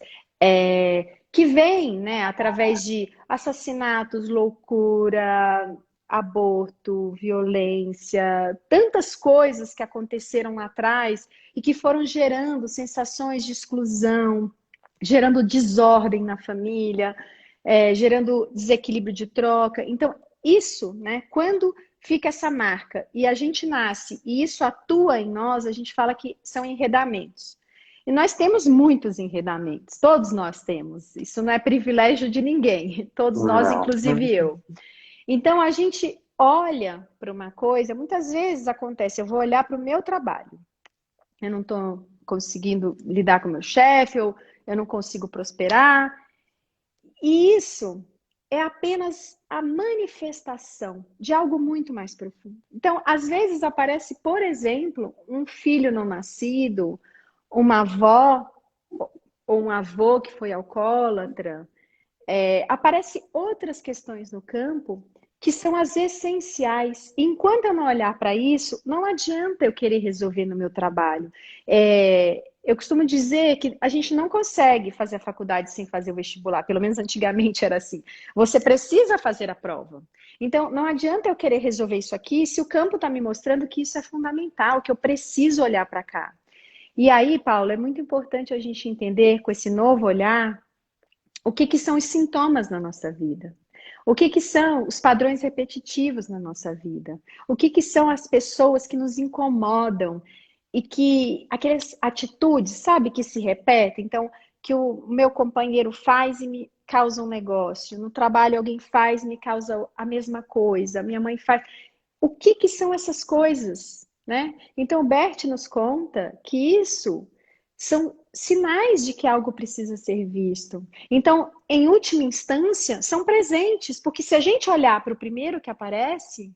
que vêm, né, através de assassinatos, loucura, aborto, violência, tantas coisas que aconteceram lá atrás e que foram gerando sensações de exclusão, gerando desordem na família, gerando desequilíbrio de troca. Então, isso, né, quando fica essa marca e a gente nasce e isso atua em nós, a gente fala que são enredamentos. E nós temos muitos enredamentos, todos nós temos. Isso não é privilégio de ninguém, todos nós, Não. inclusive eu. Então a gente olha para uma coisa, muitas vezes acontece, eu vou olhar para o meu trabalho. Eu não estou conseguindo lidar com o meu chefe, ou eu não consigo prosperar. E isso é apenas a manifestação de algo muito mais profundo. Então, às vezes aparece, por exemplo, um filho não nascido, uma avó ou um avô que foi alcoólatra. Aparecem outras questões no campo que são as essenciais. Enquanto eu não olhar para isso, não adianta eu querer resolver no meu trabalho. Eu costumo dizer que a gente não consegue fazer a faculdade sem fazer o vestibular, pelo menos antigamente era assim. Você precisa fazer a prova. Então, não adianta eu querer resolver isso aqui se o campo está me mostrando que isso é fundamental, que eu preciso olhar para cá. E aí, Paulo, é muito importante a gente entender com esse novo olhar o que são os sintomas na nossa vida. O que são os padrões repetitivos na nossa vida? O que são as pessoas que nos incomodam e que aquelas atitudes, sabe, que se repetem? Então, que o meu companheiro faz e me causa um negócio. No trabalho alguém faz e me causa a mesma coisa. Minha mãe faz. O que são essas coisas, né? Então, o Bert nos conta que isso são sinais de que algo precisa ser visto. Então, em última instância, são presentes, porque se a gente olhar para o primeiro que aparece,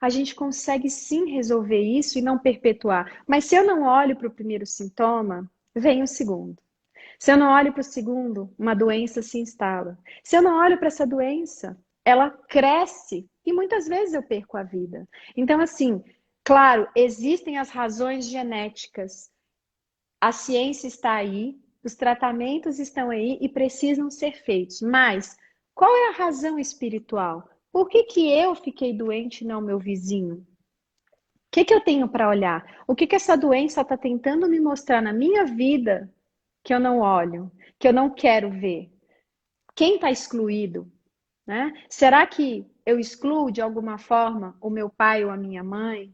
a gente consegue sim resolver isso e não perpetuar. Mas se eu não olho para o primeiro sintoma, vem o segundo. Se eu não olho para o segundo, uma doença se instala. Se eu não olho para essa doença, ela cresce e muitas vezes eu perco a vida. Então, assim, claro, existem as razões genéticas. A ciência está aí, os tratamentos estão aí e precisam ser feitos. Mas qual é a razão espiritual? Por que eu fiquei doente e não meu vizinho? O que eu tenho para olhar? O que essa doença está tentando me mostrar na minha vida que eu não olho, que eu não quero ver? Quem está excluído? Né? Será que eu excluo de alguma forma o meu pai ou a minha mãe?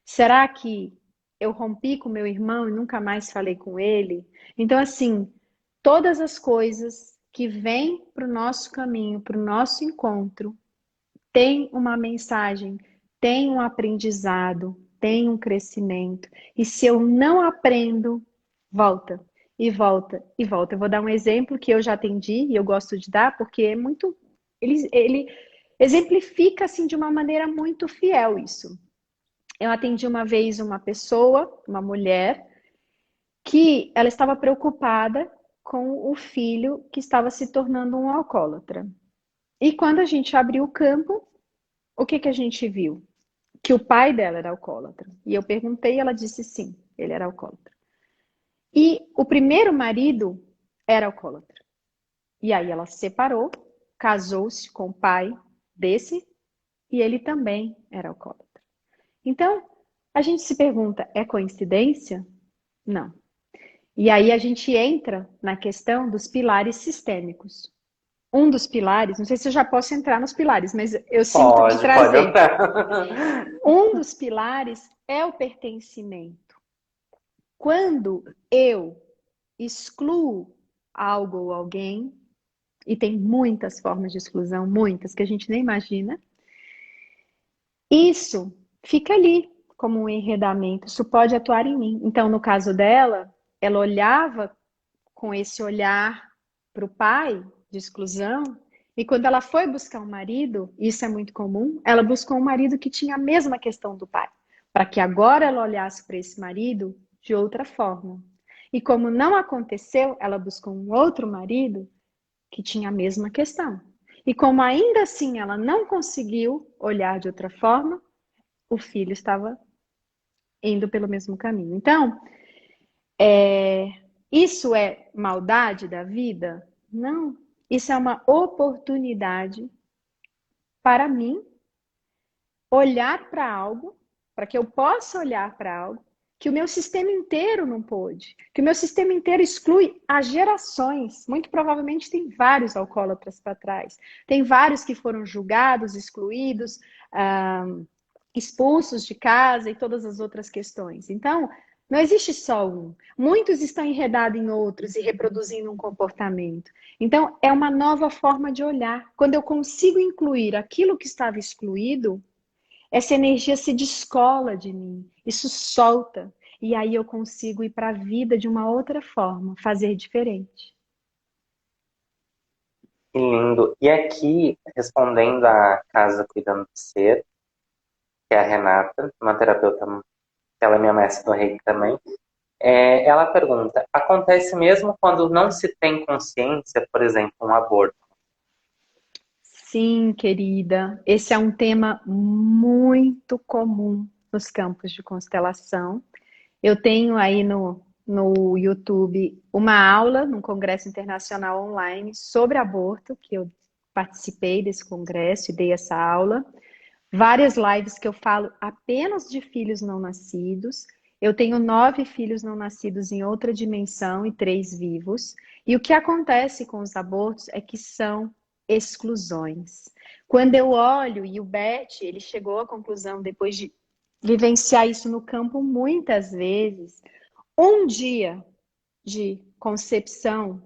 Será que eu rompi com meu irmão e nunca mais falei com ele? Então, assim, todas as coisas que vêm para o nosso caminho, para o nosso encontro, têm uma mensagem, têm um aprendizado, têm um crescimento. E se eu não aprendo, volta, e volta, e volta. Eu vou dar um exemplo que eu já atendi e eu gosto de dar, porque é muito. Ele exemplifica assim de uma maneira muito fiel isso. Eu atendi uma vez uma pessoa, uma mulher, que ela estava preocupada com o filho que estava se tornando um alcoólatra. E quando a gente abriu o campo, o que a gente viu? Que o pai dela era alcoólatra. E eu perguntei, ela disse sim, ele era alcoólatra. E o primeiro marido era alcoólatra. E aí ela se separou, casou-se com o pai desse, e ele também era alcoólatra. Então, a gente se pergunta, é coincidência? Não. E aí a gente entra na questão dos pilares sistêmicos. Um dos pilares, não sei se eu já posso entrar nos pilares, mas eu sinto de Pode trazer. entrar. Um dos pilares é o pertencimento. Quando eu excluo algo ou alguém, e tem muitas formas de exclusão, muitas que a gente nem imagina, isso fica ali como um enredamento, isso pode atuar em mim. Então, no caso dela, ela olhava com esse olhar para o pai de exclusão, e quando ela foi buscar um marido, isso é muito comum, ela buscou um marido que tinha a mesma questão do pai, para que agora ela olhasse para esse marido de outra forma. E como não aconteceu, ela buscou um outro marido que tinha a mesma questão. E como ainda assim ela não conseguiu olhar de outra forma, o filho estava indo pelo mesmo caminho. Então, isso é maldade da vida? Não. Isso é uma oportunidade para mim olhar para algo, para que eu possa olhar para algo que o meu sistema inteiro não pôde, que o meu sistema inteiro exclui as gerações. Muito provavelmente tem vários alcoólatras para trás, tem vários que foram julgados, excluídos, expulsos de casa e todas as outras questões. Então, não existe só um. Muitos estão enredados em outros e reproduzindo um comportamento. Então, é uma nova forma de olhar. Quando eu consigo incluir aquilo que estava excluído, essa energia se descola de mim, isso solta. E aí eu consigo ir para a vida de uma outra forma, fazer diferente. Que lindo. E aqui, respondendo a Casa Cuidando do Ser, que é a Renata, uma terapeuta, ela é minha mestre do Reiki também, ela pergunta, acontece mesmo quando não se tem consciência, por exemplo, um aborto? Sim, querida, esse é um tema muito comum nos campos de constelação. Eu tenho aí no YouTube uma aula num congresso internacional online sobre aborto, que eu participei desse congresso e dei essa aula. Várias lives que eu falo apenas de filhos não nascidos. Eu tenho 9 filhos não nascidos em outra dimensão e 3 vivos. E o que acontece com os abortos é que são exclusões. Quando eu olho, e o Beth, ele chegou à conclusão, depois de vivenciar isso no campo muitas vezes, um dia de concepção,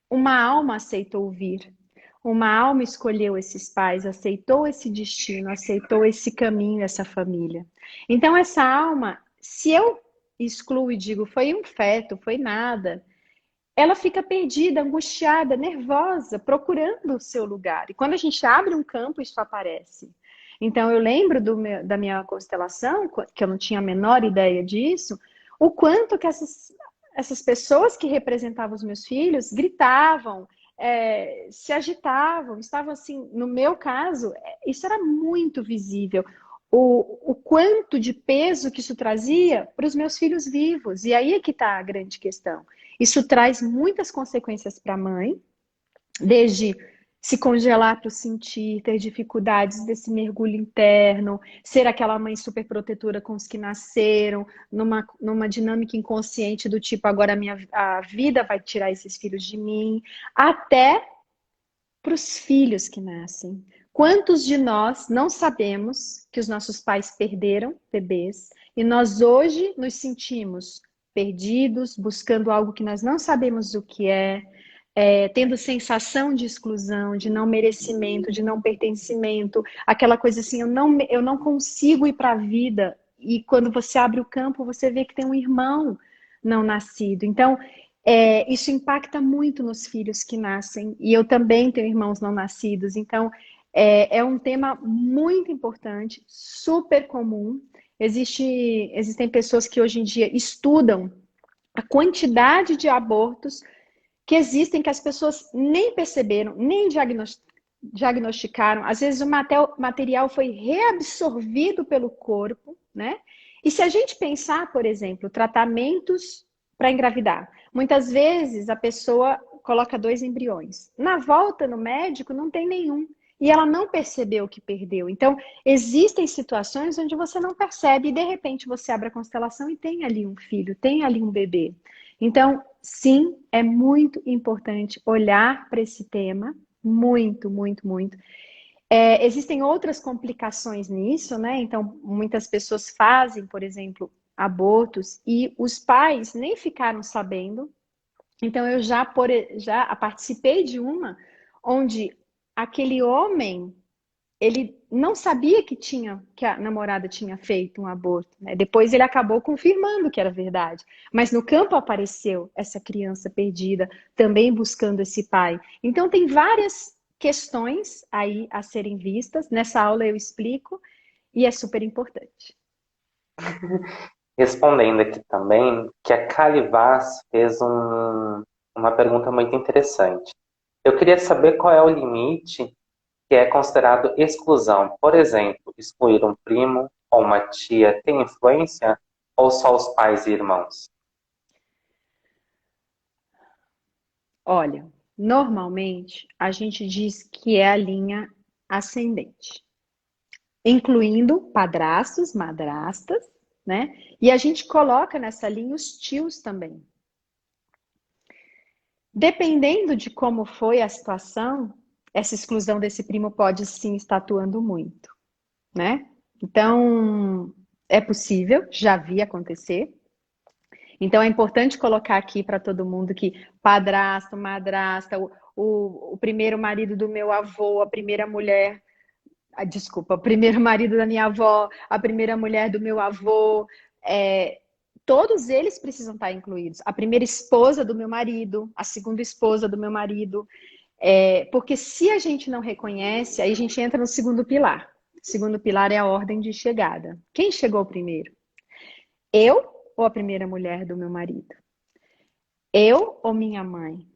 uma alma aceitou vir. Uma alma escolheu esses pais, aceitou esse destino, aceitou esse caminho, essa família. Então, essa alma, se eu excluo e digo, foi um feto, foi nada, ela fica perdida, angustiada, nervosa, procurando o seu lugar. E quando a gente abre um campo, isso aparece. Então, eu lembro da minha constelação, que eu não tinha a menor ideia disso, o quanto que essas pessoas que representavam os meus filhos gritavam, se agitavam, estavam assim, no meu caso, isso era muito visível. O quanto de peso que isso trazia para os meus filhos vivos. E aí é que está a grande questão. Isso traz muitas consequências para a mãe, desde se congelar para o sentir, ter dificuldades desse mergulho interno, ser aquela mãe super protetora com os que nasceram, numa dinâmica inconsciente do tipo, agora a vida vai tirar esses filhos de mim, até para os filhos que nascem. Quantos de nós não sabemos que os nossos pais perderam bebês e nós hoje nos sentimos perdidos, buscando algo que nós não sabemos o que tendo sensação de exclusão, de não merecimento, de não pertencimento, aquela coisa assim, eu não consigo ir para a vida. E quando você abre o campo, você vê que tem um irmão não nascido. Então, isso impacta muito nos filhos que nascem. E eu também tenho irmãos não nascidos. Então, é um tema muito importante, super comum. Existem pessoas que hoje em dia estudam a quantidade de abortos que existem que as pessoas nem perceberam, nem diagnosticaram. Às vezes o material foi reabsorvido pelo corpo, né? E se a gente pensar, por exemplo, tratamentos para engravidar, muitas vezes a pessoa coloca 2 embriões. Na volta no médico não tem nenhum. E ela não percebeu que perdeu. Então, existem situações onde você não percebe e de repente você abre a constelação e tem ali um filho, tem ali um bebê. Então, sim, é muito importante olhar para esse tema, muito, muito, muito. Existem outras complicações nisso, né? Então, muitas pessoas fazem, por exemplo, abortos e os pais nem ficaram sabendo. Então, eu já participei de uma onde aquele homem ele não sabia que a namorada tinha feito um aborto, né? Depois ele acabou confirmando que era verdade. Mas no campo apareceu essa criança perdida, também buscando esse pai. Então tem várias questões aí a serem vistas. Nessa aula eu explico e é super importante. Respondendo aqui também, que a Kali Vaz fez uma pergunta muito interessante. Eu queria saber qual é o limite que é considerado exclusão. Por exemplo, excluir um primo ou uma tia tem influência ou só os pais e irmãos? Olha, normalmente a gente diz que é a linha ascendente, incluindo padrastos, madrastas, né? E a gente coloca nessa linha os tios também. Dependendo de como foi a situação, essa exclusão desse primo pode sim estar atuando muito, né? Então, é possível, já vi acontecer. Então, é importante colocar aqui para todo mundo que padrasto, madrasta, o primeiro marido do meu avô, a primeira mulher, desculpa, o primeiro marido da minha avó, a primeira mulher do meu avô, todos eles precisam estar incluídos. A primeira esposa do meu marido, a segunda esposa do meu marido. Porque se a gente não reconhece, aí a gente entra no segundo pilar. O segundo pilar é a ordem de chegada. Quem chegou primeiro? Eu ou a primeira mulher do meu marido? Eu ou minha mãe?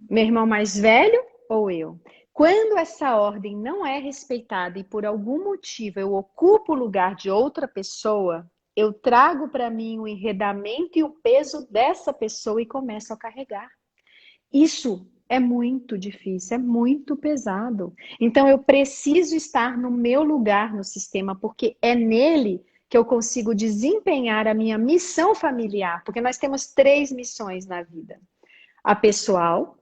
Meu irmão mais velho ou eu? Quando essa ordem não é respeitada e por algum motivo eu ocupo o lugar de outra pessoa, eu trago para mim o enredamento e o peso dessa pessoa e começo a carregar. Isso é muito difícil, é muito pesado. Então eu preciso estar no meu lugar no sistema, porque é nele que eu consigo desempenhar a minha missão familiar, porque nós temos 3 missões na vida: a pessoal,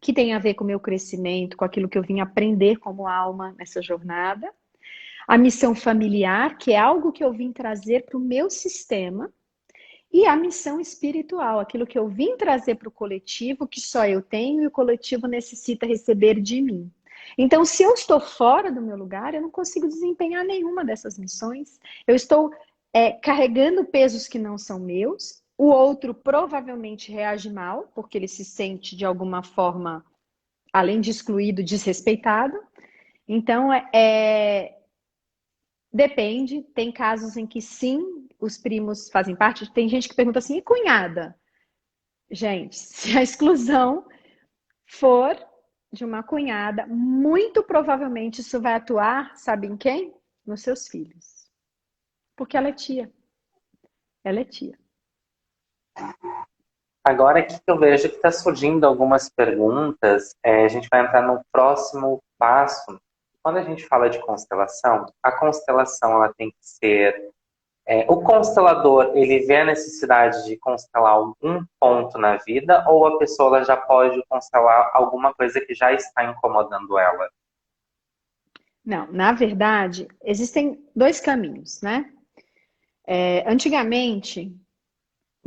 que tem a ver com o meu crescimento, com aquilo que eu vim aprender como alma nessa jornada. A missão familiar, que é algo que eu vim trazer para o meu sistema. E a missão espiritual, aquilo que eu vim trazer para o coletivo, que só eu tenho e o coletivo necessita receber de mim. Então, se eu estou fora do meu lugar, eu não consigo desempenhar nenhuma dessas missões. Eu estou carregando pesos que não são meus. O outro provavelmente reage mal, porque ele se sente de alguma forma, além de excluído, desrespeitado. Então, depende. Tem casos em que sim, os primos fazem parte. Tem gente que pergunta assim, e cunhada? Gente, se a exclusão for de uma cunhada, muito provavelmente isso vai atuar, sabe em quem? Nos seus filhos. Porque ela é tia. Ela é tia. Agora aqui que eu vejo que está surgindo algumas perguntas, a gente vai entrar no próximo passo. Quando a gente fala de constelação, a constelação ela tem que ser... o constelador, ele vê a necessidade de constelar algum ponto na vida ou a pessoa ela já pode constelar alguma coisa que já está incomodando ela? Não, na verdade, existem 2 caminhos, né? Antigamente,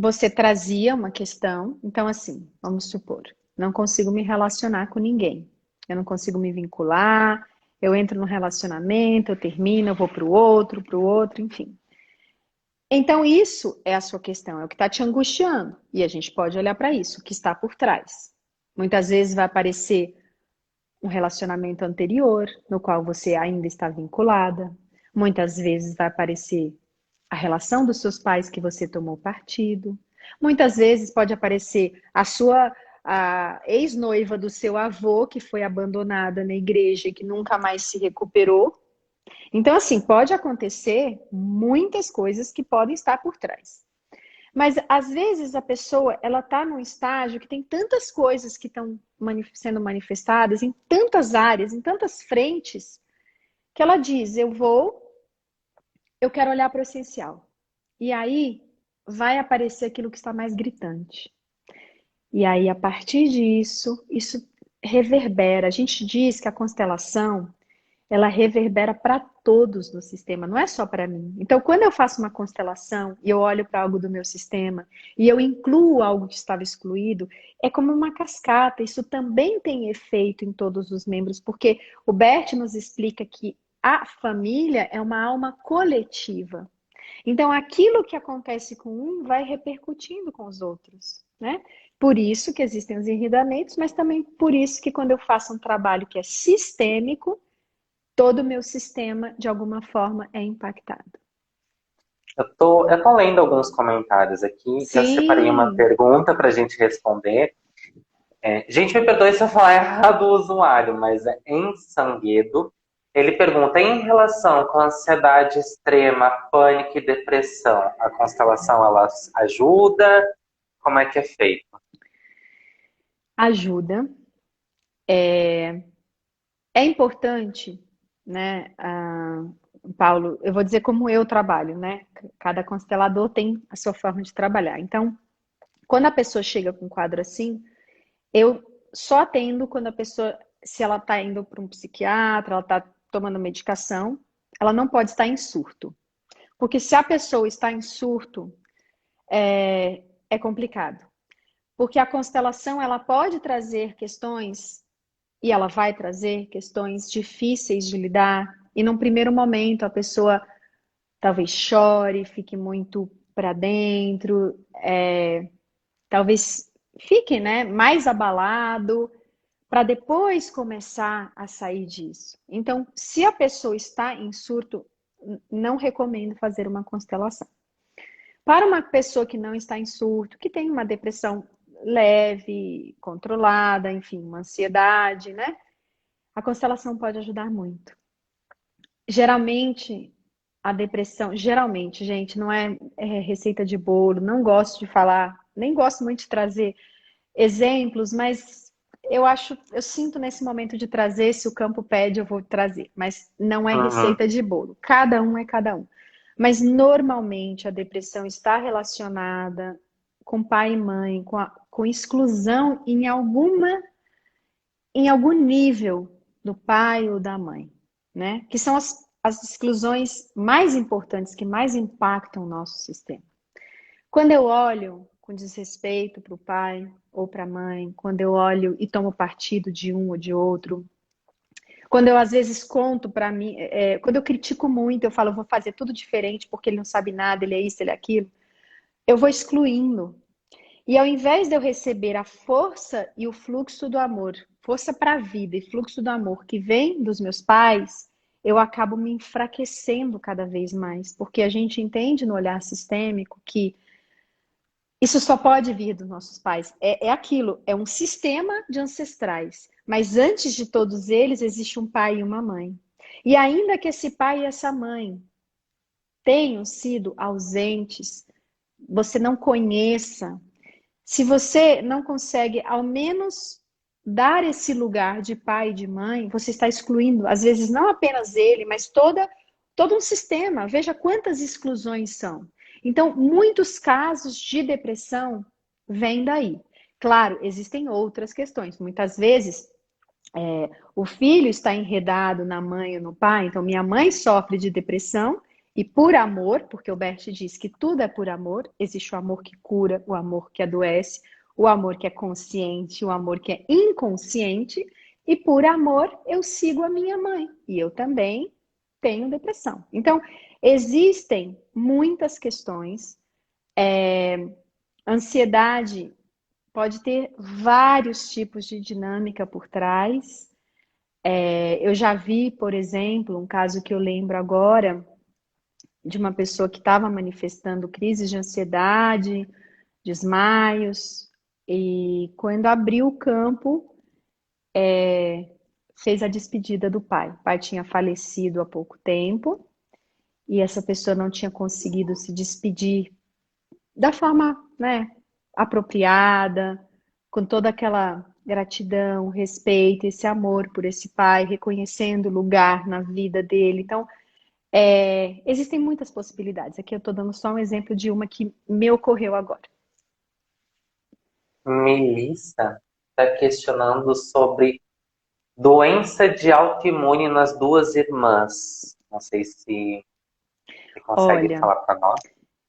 você trazia uma questão, então assim, vamos supor, não consigo me relacionar com ninguém, eu não consigo me vincular, eu entro no relacionamento, eu termino, eu vou para o outro, enfim. Então isso é a sua questão, é o que está te angustiando, e a gente pode olhar para isso, o que está por trás. Muitas vezes vai aparecer um relacionamento anterior, no qual você ainda está vinculada, muitas vezes vai aparecer a relação dos seus pais que você tomou partido. Muitas vezes pode aparecer a ex-noiva do seu avô que foi abandonada na igreja e que nunca mais se recuperou. Então, assim, pode acontecer muitas coisas que podem estar por trás. Mas às vezes a pessoa ela está num estágio que tem tantas coisas que estão sendo manifestadas em tantas áreas, em tantas frentes, que ela diz: eu quero olhar para o essencial. E aí vai aparecer aquilo que está mais gritante. E aí, a partir disso, isso reverbera. A gente diz que a constelação, ela reverbera para todos no sistema, não é só para mim. Então, quando eu faço uma constelação e eu olho para algo do meu sistema e eu incluo algo que estava excluído, é como uma cascata. Isso também tem efeito em todos os membros, porque o Bert nos explica que a família é uma alma coletiva. Então, aquilo que acontece com um vai repercutindo com os outros, né? Por isso que existem os enredamentos, mas também por isso que quando eu faço um trabalho que é sistêmico, todo o meu sistema, de alguma forma, é impactado. Eu tô lendo alguns comentários aqui, eu separei uma Sim, pergunta para a gente responder. Gente, me perdoe se eu falar errado o usuário, mas é em Sanguedo. Ele pergunta, em relação com ansiedade extrema, pânico e depressão, a constelação ela ajuda? Como é que é feito? ajuda. É importante, né, Paulo, eu vou dizer como eu trabalho, né? Cada constelador tem a sua forma de trabalhar. Então, quando a pessoa chega com um quadro assim, eu só atendo quando a pessoa, se ela está indo para um psiquiatra, ela está tomando medicação, ela não pode estar em surto. Porque se a pessoa está em surto, é complicado. Porque a constelação, ela pode trazer questões, e ela vai trazer questões difíceis de lidar, e num primeiro momento a pessoa talvez chore, fique muito para dentro, talvez fique, né, mais abalado, para depois começar a sair disso. Então, se a pessoa está em surto, não recomendo fazer uma constelação. Para uma pessoa que não está em surto, que tem uma depressão leve, controlada, enfim, uma ansiedade, né? A constelação pode ajudar muito. Geralmente, a depressão, geralmente, gente, não é receita de bolo, não gosto de falar, nem gosto muito de trazer exemplos, mas eu sinto nesse momento de trazer, se o campo pede, eu vou trazer, mas não é Uhum. receita de bolo. Cada um é cada um. Mas normalmente a depressão está relacionada com pai e mãe, com exclusão em algum nível do pai ou da mãe, né? Que são as exclusões mais importantes, que mais impactam o nosso sistema. Quando eu olho com desrespeito para o pai ou para a mãe, quando eu olho e tomo partido de um ou de outro, quando eu às vezes conto para mim, quando eu critico muito, eu falo, eu vou fazer tudo diferente porque ele não sabe nada, ele é isso, ele é aquilo, eu vou excluindo. E ao invés de eu receber a força e o fluxo do amor, força para a vida e fluxo do amor que vem dos meus pais, eu acabo me enfraquecendo cada vez mais, porque a gente entende no olhar sistêmico que isso só pode vir dos nossos pais. É aquilo, é um sistema de ancestrais. Mas antes de todos eles, existe um pai e uma mãe. E ainda que esse pai e essa mãe tenham sido ausentes, você não conheça, se você não consegue ao menos dar esse lugar de pai e de mãe, você está excluindo, às vezes, não apenas ele, mas todo um sistema. Veja quantas exclusões são. Então, muitos casos de depressão vêm daí. Claro, existem outras questões. Muitas vezes, o filho está enredado na mãe ou no pai. Então, minha mãe sofre de depressão e por amor, porque o Bert diz que tudo é por amor, existe o amor que cura, o amor que adoece, o amor que é consciente, o amor que é inconsciente, e por amor eu sigo a minha mãe. E eu também tenho depressão. Então, existem muitas questões. Ansiedade pode ter vários tipos de dinâmica por trás. Eu já vi, por exemplo, um caso que eu lembro agora de uma pessoa que estava manifestando crises de ansiedade, desmaios, e quando abriu o campo, fez a despedida do pai. O pai tinha falecido há pouco tempo e essa pessoa não tinha conseguido se despedir da forma, né, apropriada, com toda aquela gratidão, respeito, esse amor por esse pai, reconhecendo o lugar na vida dele. Então, existem muitas possibilidades. Aqui eu estou dando só um exemplo de uma que me ocorreu agora. Melissa está questionando sobre doença de autoimune nas duas irmãs. Não sei se você consegue Olha, falar para nós.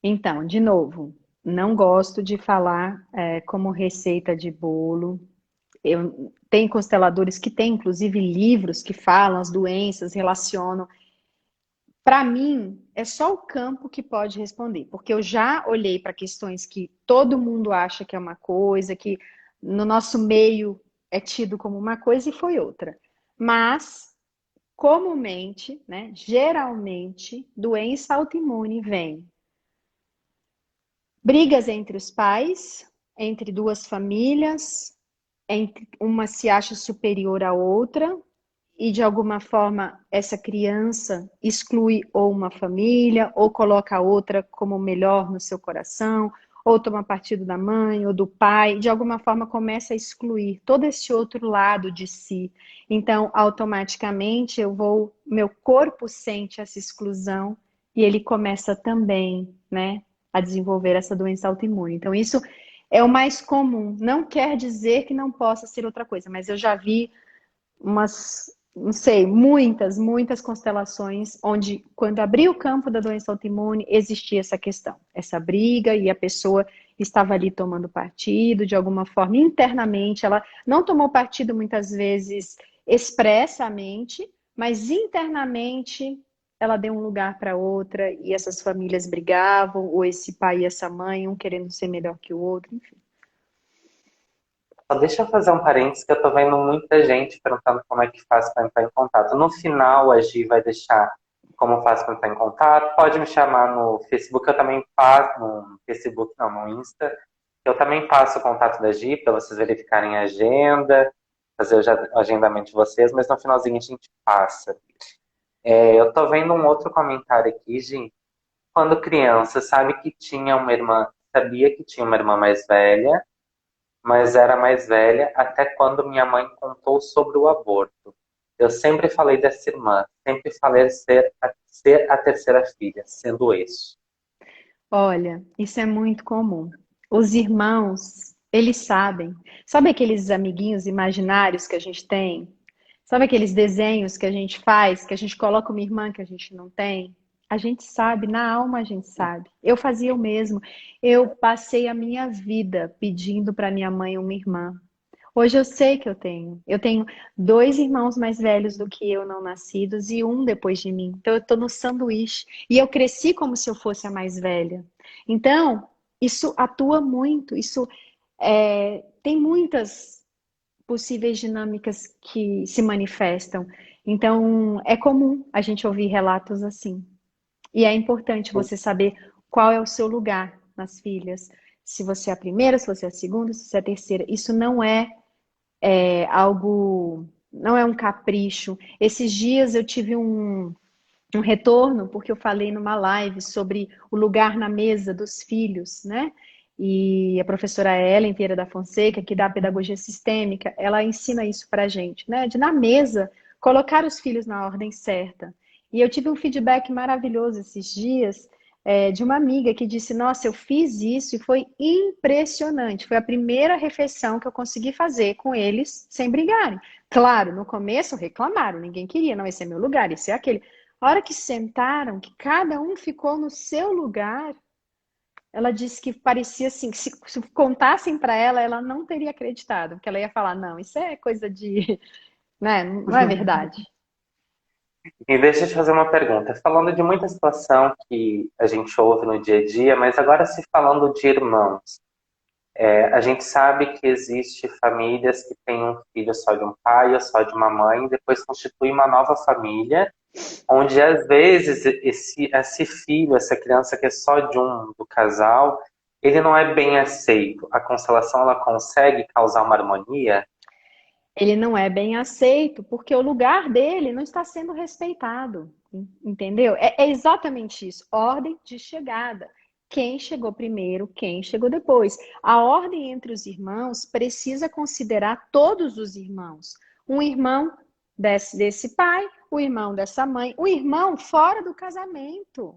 então, de novo, não gosto de falar como receita de bolo. Tem consteladores que têm, inclusive, livros que falam as doenças, relacionam. Para mim, é só o campo que pode responder, porque eu já olhei para questões que todo mundo acha que é uma coisa, que no nosso meio é tido como uma coisa e foi outra. Mas, comumente, né, geralmente, doença autoimune vem brigas entre os pais, entre duas famílias, entre uma se acha superior à outra, e de alguma forma essa criança exclui ou uma família, ou coloca a outra como melhor no seu coração, ou toma partido da mãe ou do pai, de alguma forma começa a excluir todo esse outro lado de si. Então, automaticamente meu corpo sente essa exclusão e ele começa também, né, a desenvolver essa doença autoimune. Então, isso é o mais comum. Não quer dizer que não possa ser outra coisa, mas eu já vi não sei, muitas constelações onde, quando abriu o campo da doença autoimune, existia essa questão, essa briga, e a pessoa estava ali tomando partido, de alguma forma, internamente, ela não tomou partido muitas vezes expressamente, mas internamente ela deu um lugar para outra, e essas famílias brigavam, ou esse pai e essa mãe, um querendo ser melhor que o outro, enfim. Só deixa eu fazer um parênteses que eu tô vendo muita gente perguntando como é que faz para entrar em contato. No final, a Gi vai deixar como faz para entrar em contato. Pode me chamar no Facebook, eu também faço, no Facebook não, no Insta. Eu também passo o contato da Gi para vocês verificarem a agenda, fazer o agendamento de vocês, mas no finalzinho a gente passa. Eu tô vendo um outro comentário aqui, Gi. Quando criança, sabia que tinha uma irmã mais velha, mas era mais velha até quando minha mãe contou sobre o aborto. Eu sempre falei dessa irmã, sempre falei ser a terceira filha, sendo isso. Olha, isso é muito comum. Os irmãos, eles sabem. Sabe aqueles amiguinhos imaginários que a gente tem? Sabe aqueles desenhos que a gente faz, que a gente coloca uma irmã que a gente não tem? A gente sabe, na alma a gente sabe. Eu fazia o mesmo. Eu passei a minha vida pedindo para minha mãe uma irmã. Hoje eu sei que eu tenho. Eu tenho dois irmãos mais velhos do que eu, não nascidos, e um depois de mim. Então eu estou no sanduíche. E eu cresci como se eu fosse a mais velha. Então, isso atua muito. Isso tem muitas possíveis dinâmicas que se manifestam. Então, é comum a gente ouvir relatos assim. E é importante você saber qual é o seu lugar nas filhas. Se você é a primeira, se você é a segunda, se você é a terceira. Isso não é algo, não é um capricho. Esses dias eu tive um retorno, porque eu falei numa live sobre o lugar na mesa dos filhos, né? E a professora Ellen Vieira da Fonseca, que dá a pedagogia sistêmica, ela ensina isso pra gente, né? De na mesa colocar os filhos na ordem certa. E eu tive um feedback maravilhoso esses dias, de uma amiga que disse: Nossa, eu fiz isso e foi impressionante. Foi a primeira refeição que eu consegui fazer com eles sem brigarem. Claro, no começo reclamaram, ninguém queria, não, esse é meu lugar, esse é aquele. A hora que sentaram, que cada um ficou no seu lugar, ela disse que parecia assim, que se contassem para ela, ela não teria acreditado, porque ela ia falar: Não, isso é coisa de, né? Não é verdade. E deixa eu te fazer uma pergunta. Falando de muita situação que a gente ouve no dia a dia, mas agora se falando de irmãos, a gente sabe que existe famílias que têm um filho só de um pai ou só de uma mãe, e depois constitui uma nova família, onde às vezes esse filho, essa criança que é só de um do casal, ele não é bem aceito. A constelação ela consegue causar uma harmonia? Ele não é bem aceito porque o lugar dele não está sendo respeitado, entendeu? É exatamente isso, ordem de chegada. Quem chegou primeiro, quem chegou depois. A ordem entre os irmãos precisa considerar todos os irmãos. Um irmão desse pai, o irmão dessa mãe, o irmão fora do casamento.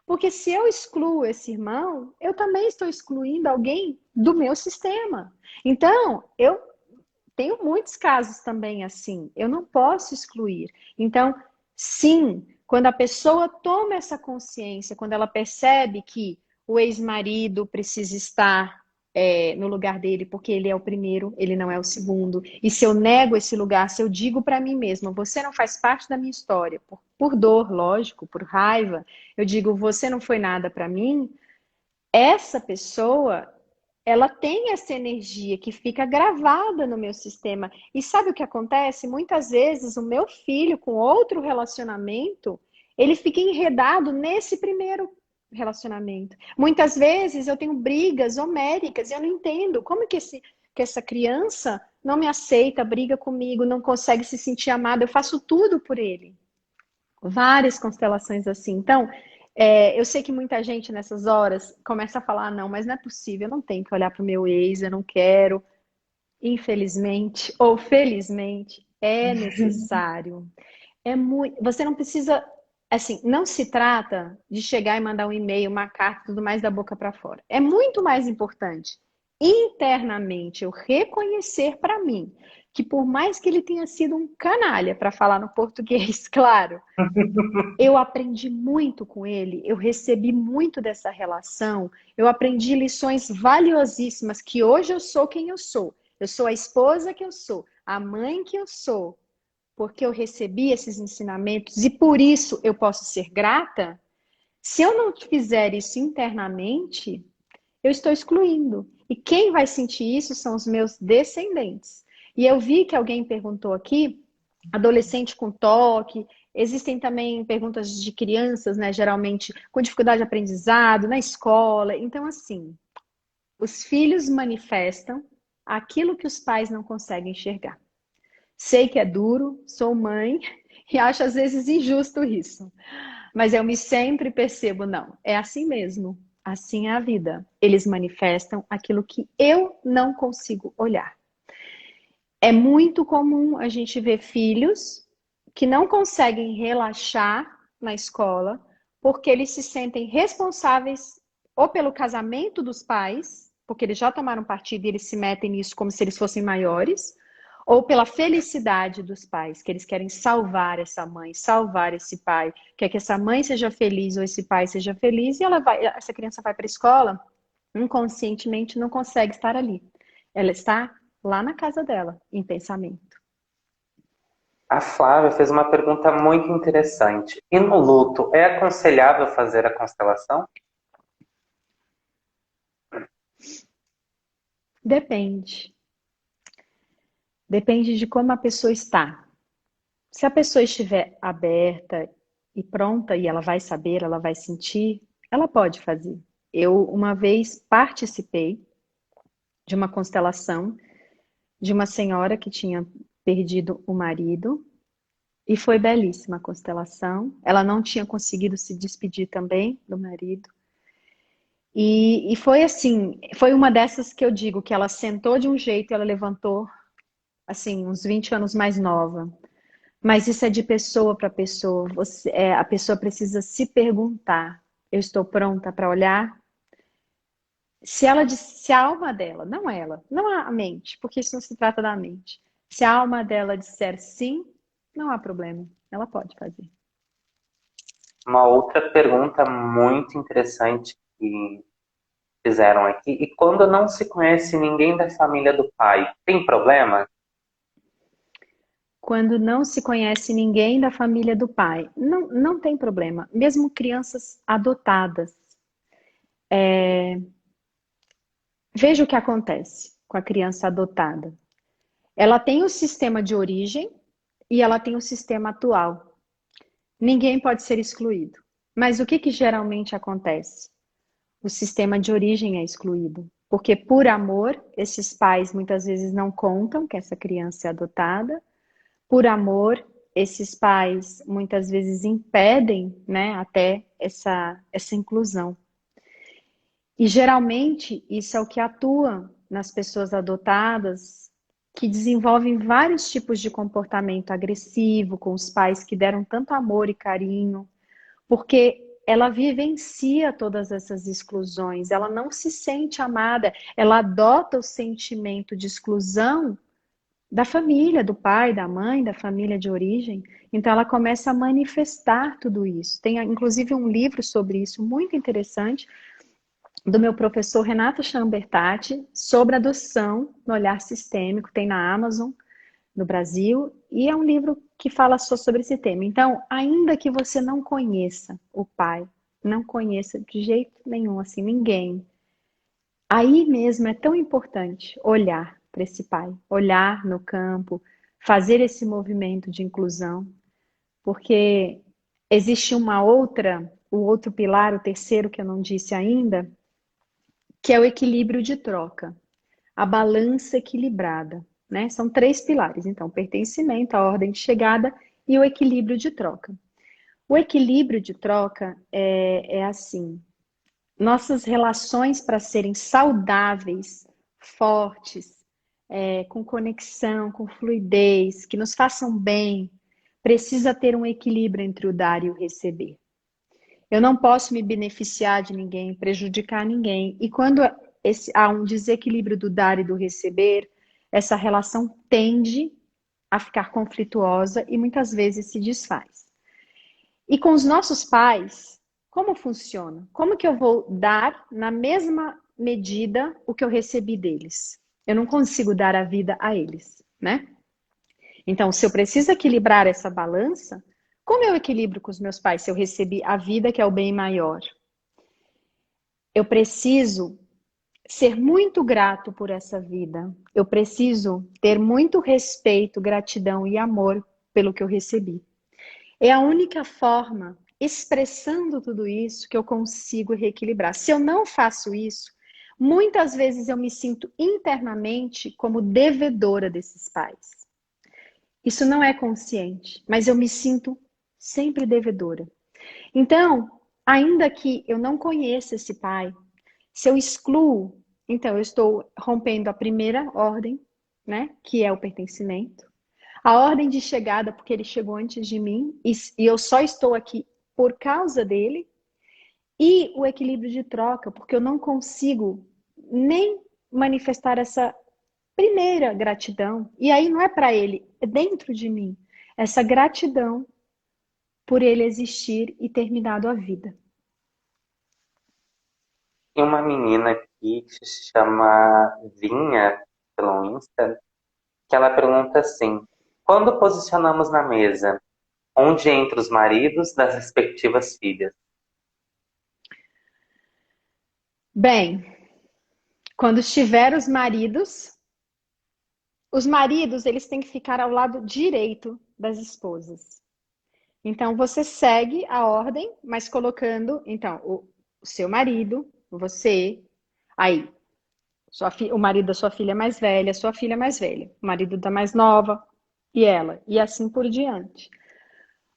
Porque se eu excluo esse irmão, eu também estou excluindo alguém do meu sistema. Então, eu tenho muitos casos também assim. Eu não posso excluir. Então, sim, quando a pessoa toma essa consciência, quando ela percebe que o ex-marido precisa estar no lugar dele, porque ele é o primeiro, ele não é o segundo. E se eu nego esse lugar, se eu digo para mim mesma, você não faz parte da minha história, por dor, lógico, por raiva, eu digo, você não foi nada para mim, essa pessoa, ela tem essa energia que fica gravada no meu sistema. E sabe o que acontece? Muitas vezes o meu filho com outro relacionamento, ele fica enredado nesse primeiro relacionamento. Muitas vezes eu tenho brigas homéricas e eu não entendo como que essa criança não me aceita, briga comigo, não consegue se sentir amada. Eu faço tudo por ele. Várias constelações assim. Então, eu sei que muita gente nessas horas começa a falar: não, mas não é possível, eu não tenho que olhar para o meu ex, eu não quero. Infelizmente ou felizmente, é necessário. Você não precisa, assim, não se trata de chegar e mandar um e-mail, uma carta, tudo mais da boca para fora. É muito mais importante internamente eu reconhecer para mim que por mais que ele tenha sido um canalha, para falar no português, claro, eu aprendi muito com ele, eu recebi muito dessa relação, eu aprendi lições valiosíssimas que hoje eu sou quem eu sou. Eu sou a esposa que eu sou, a mãe que eu sou, porque eu recebi esses ensinamentos e por isso eu posso ser grata. Se eu não fizer isso internamente, eu estou excluindo. E quem vai sentir isso são os meus descendentes. E eu vi que alguém perguntou aqui, adolescente com toque, existem também perguntas de crianças, né, geralmente com dificuldade de aprendizado, na escola. Então, assim, os filhos manifestam aquilo que os pais não conseguem enxergar. Sei que é duro, sou mãe e acho às vezes injusto isso. Mas eu me sempre percebo, não, é assim mesmo. Assim é a vida. Eles manifestam aquilo que eu não consigo olhar. É muito comum a gente ver filhos que não conseguem relaxar na escola porque eles se sentem responsáveis ou pelo casamento dos pais, porque eles já tomaram partido e eles se metem nisso como se eles fossem maiores, ou pela felicidade dos pais, que eles querem salvar essa mãe, salvar esse pai, quer que essa mãe seja feliz ou esse pai seja feliz, e essa criança vai para a escola, inconscientemente não consegue estar ali. Ela está lá na casa dela, em pensamento. A Flávia fez uma pergunta muito interessante. E no luto, é aconselhável fazer a constelação? Depende. Depende de como a pessoa está. Se a pessoa estiver aberta e pronta, e ela vai saber, ela vai sentir, ela pode fazer. Eu, uma vez, participei de uma constelação de uma senhora que tinha perdido o marido, e foi belíssima a constelação. Ela não tinha conseguido se despedir também do marido. E foi assim, foi uma dessas que eu digo que ela sentou de um jeito e ela levantou, assim, uns 20 anos mais nova. Mas isso é de pessoa para pessoa. A pessoa precisa se perguntar: eu estou pronta para olhar? Se a alma dela, não ela, não a mente, porque isso não se trata da mente. Se a alma dela disser sim, não há problema. Ela pode fazer. Uma outra pergunta muito interessante que fizeram aqui. E quando não se conhece ninguém da família do pai, tem problema? Quando não se conhece ninguém da família do pai, não tem problema. Mesmo crianças adotadas. Veja o que acontece com a criança adotada. Ela tem o sistema de origem e ela tem o sistema atual. Ninguém pode ser excluído. Mas o que geralmente acontece? O sistema de origem é excluído. Porque, por amor, esses pais muitas vezes não contam que essa criança é adotada. Por amor, esses pais muitas vezes impedem, né, até essa inclusão. E geralmente isso é o que atua nas pessoas adotadas, que desenvolvem vários tipos de comportamento agressivo com os pais que deram tanto amor e carinho, porque ela vivencia todas essas exclusões, ela não se sente amada, ela adota o sentimento de exclusão da família, do pai, da mãe, da família de origem. Então ela começa a manifestar tudo isso. Tem inclusive um livro sobre isso muito interessante do meu professor Renato Chambertati sobre adoção no olhar sistêmico, tem na Amazon no Brasil, e é um livro que fala só sobre esse tema. Então, ainda que você não conheça o pai, não conheça de jeito nenhum, assim, ninguém, aí mesmo é tão importante olhar para esse pai, olhar no campo, fazer esse movimento de inclusão, porque existe o outro pilar, o terceiro que eu não disse ainda, que é o equilíbrio de troca, a balança equilibrada, né? São três pilares, então, pertencimento, a ordem de chegada e o equilíbrio de troca. O equilíbrio de troca é assim, nossas relações para serem saudáveis, fortes, com conexão, com fluidez, que nos façam bem, precisa ter um equilíbrio entre o dar e o receber. Eu não posso me beneficiar de ninguém, prejudicar ninguém. E quando há um desequilíbrio do dar e do receber, essa relação tende a ficar conflituosa e muitas vezes se desfaz. E com os nossos pais, como funciona? Como que eu vou dar na mesma medida o que eu recebi deles? Eu não consigo dar a vida a eles, né? Então, se eu preciso equilibrar essa balança, como eu equilibro com os meus pais se eu recebi a vida que é o bem maior? Eu preciso ser muito grato por essa vida. Eu preciso ter muito respeito, gratidão e amor pelo que eu recebi. É a única forma, expressando tudo isso, que eu consigo reequilibrar. Se eu não faço isso, muitas vezes eu me sinto internamente como devedora desses pais. Isso não é consciente, mas eu me sinto sempre devedora. Então, ainda que eu não conheça esse pai, se eu excluo, então eu estou rompendo a primeira ordem, né, que é o pertencimento, a ordem de chegada, porque ele chegou antes de mim e eu só estou aqui por causa dele, e o equilíbrio de troca, porque eu não consigo nem manifestar essa primeira gratidão. E aí não é para ele, é dentro de mim. Essa gratidão por ele existir e ter me dado a vida. Tem uma menina aqui que se chama Vinha, pelo Insta, que ela pergunta assim: quando posicionamos na mesa, onde entra os maridos das respectivas filhas? Bem, quando estiver os maridos, eles têm que ficar ao lado direito das esposas. Então, você segue a ordem, mas colocando, então, o seu marido, você, aí, o marido da sua filha mais velha, sua filha mais velha, o marido da mais nova e ela, e assim por diante.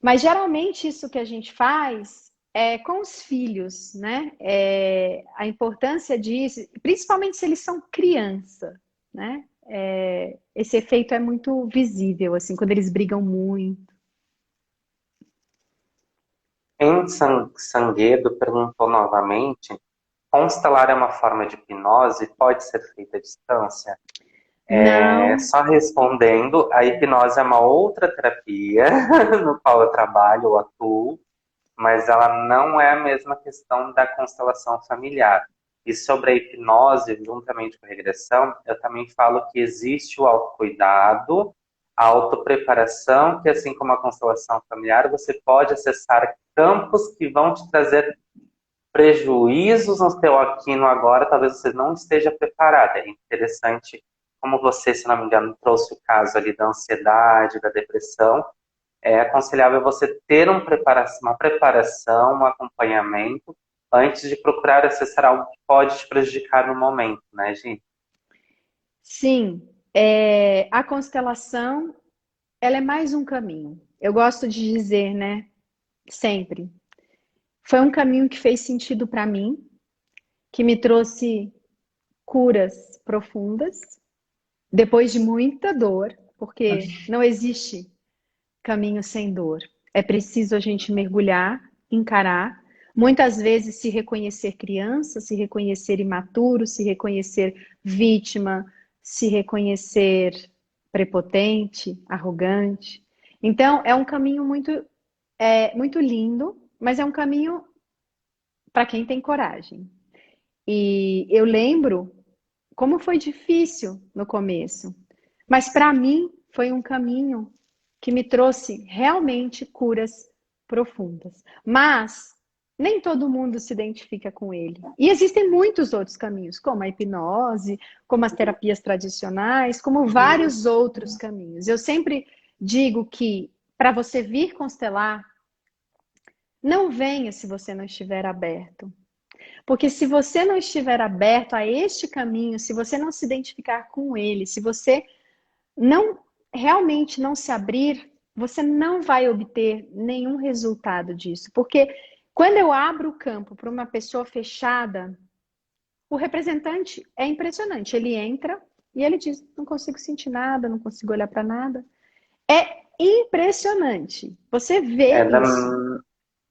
Mas geralmente isso que a gente faz é com os filhos, né? A importância disso, principalmente se eles são criança, né? Esse efeito é muito visível, assim, quando eles brigam muito. Em Sanguedo perguntou novamente: constelar é uma forma de hipnose? Pode ser feita à distância? Não, Só respondendo, a hipnose é uma outra terapia no qual eu trabalho ou atuo, mas ela não é a mesma questão da constelação familiar. E sobre a hipnose, juntamente com a regressão, eu também falo que existe o autocuidado, a autopreparação, que assim como a constelação familiar, você pode acessar campos que vão te trazer prejuízos no teu aqui e no agora, talvez você não esteja preparada. É interessante como você, se não me engano, trouxe o caso ali da ansiedade, da depressão. É aconselhável você ter uma preparação, um acompanhamento, antes de procurar acessar algo que pode te prejudicar no momento, né, gente? sim, a constelação, ela é mais um caminho. Eu gosto de dizer, né, sempre, foi um caminho que fez sentido para mim, que me trouxe curas profundas, depois de muita dor, porque não existe caminho sem dor. É preciso a gente mergulhar, encarar, muitas vezes se reconhecer criança, se reconhecer imaturo, se reconhecer vítima, se reconhecer prepotente, arrogante. Então, é um caminho muito lindo, mas é um caminho para quem tem coragem. E eu lembro como foi difícil no começo, mas para mim foi um caminho que me trouxe realmente curas profundas. Mas nem todo mundo se identifica com ele. E existem muitos outros caminhos, como a hipnose, como as terapias tradicionais, como vários outros caminhos. Eu sempre digo que para você vir constelar, não venha se você não estiver aberto. Porque se você não estiver aberto a este caminho, se você não se identificar com ele, se você não realmente não se abrir, você não vai obter nenhum resultado disso. Porque quando eu abro o campo para uma pessoa fechada, o representante é impressionante. Ele entra e ele diz: não consigo sentir nada, não consigo olhar para nada. É impressionante. Você vê É da, isso.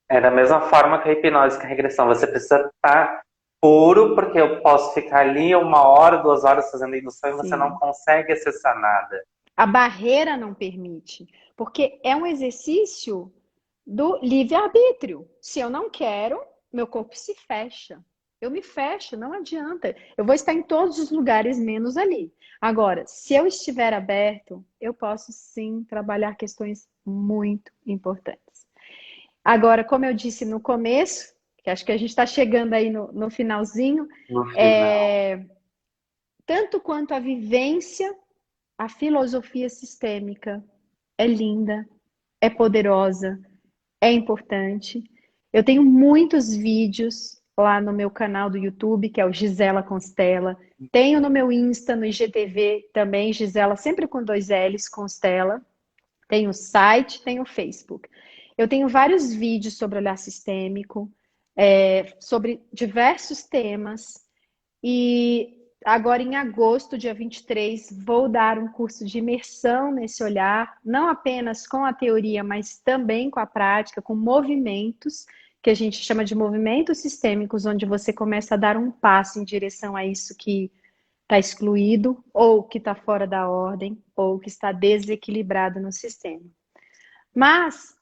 é da mesma forma que a hipnose, que a regressão. Você precisa estar puro, porque eu posso ficar ali 1 hora, 2 horas fazendo indução e você não Sim. consegue acessar nada. A barreira não permite, porque é um exercício do livre-arbítrio. Se eu não quero, meu corpo se fecha. Eu me fecho, não adianta. Eu vou estar em todos os lugares, menos ali. Agora, se eu estiver aberto, eu posso sim trabalhar questões muito importantes. Agora, como eu disse no começo, que acho que a gente está chegando aí no finalzinho, No final. tanto quanto a vivência, a filosofia sistêmica é linda, é poderosa, é importante. Eu tenho muitos vídeos lá no meu canal do YouTube, que é o Gisela Constella. Tenho no meu Insta, no IGTV também, Gisela, sempre com 2 L's, Constella. Tenho o site, tenho o Facebook. Eu tenho vários vídeos sobre olhar sistêmico, sobre diversos temas. E agora, em agosto, dia 23, vou dar um curso de imersão nesse olhar, não apenas com a teoria, mas também com a prática, com movimentos, que a gente chama de movimentos sistêmicos, onde você começa a dar um passo em direção a isso que está excluído, ou que está fora da ordem, ou que está desequilibrado no sistema. Mas,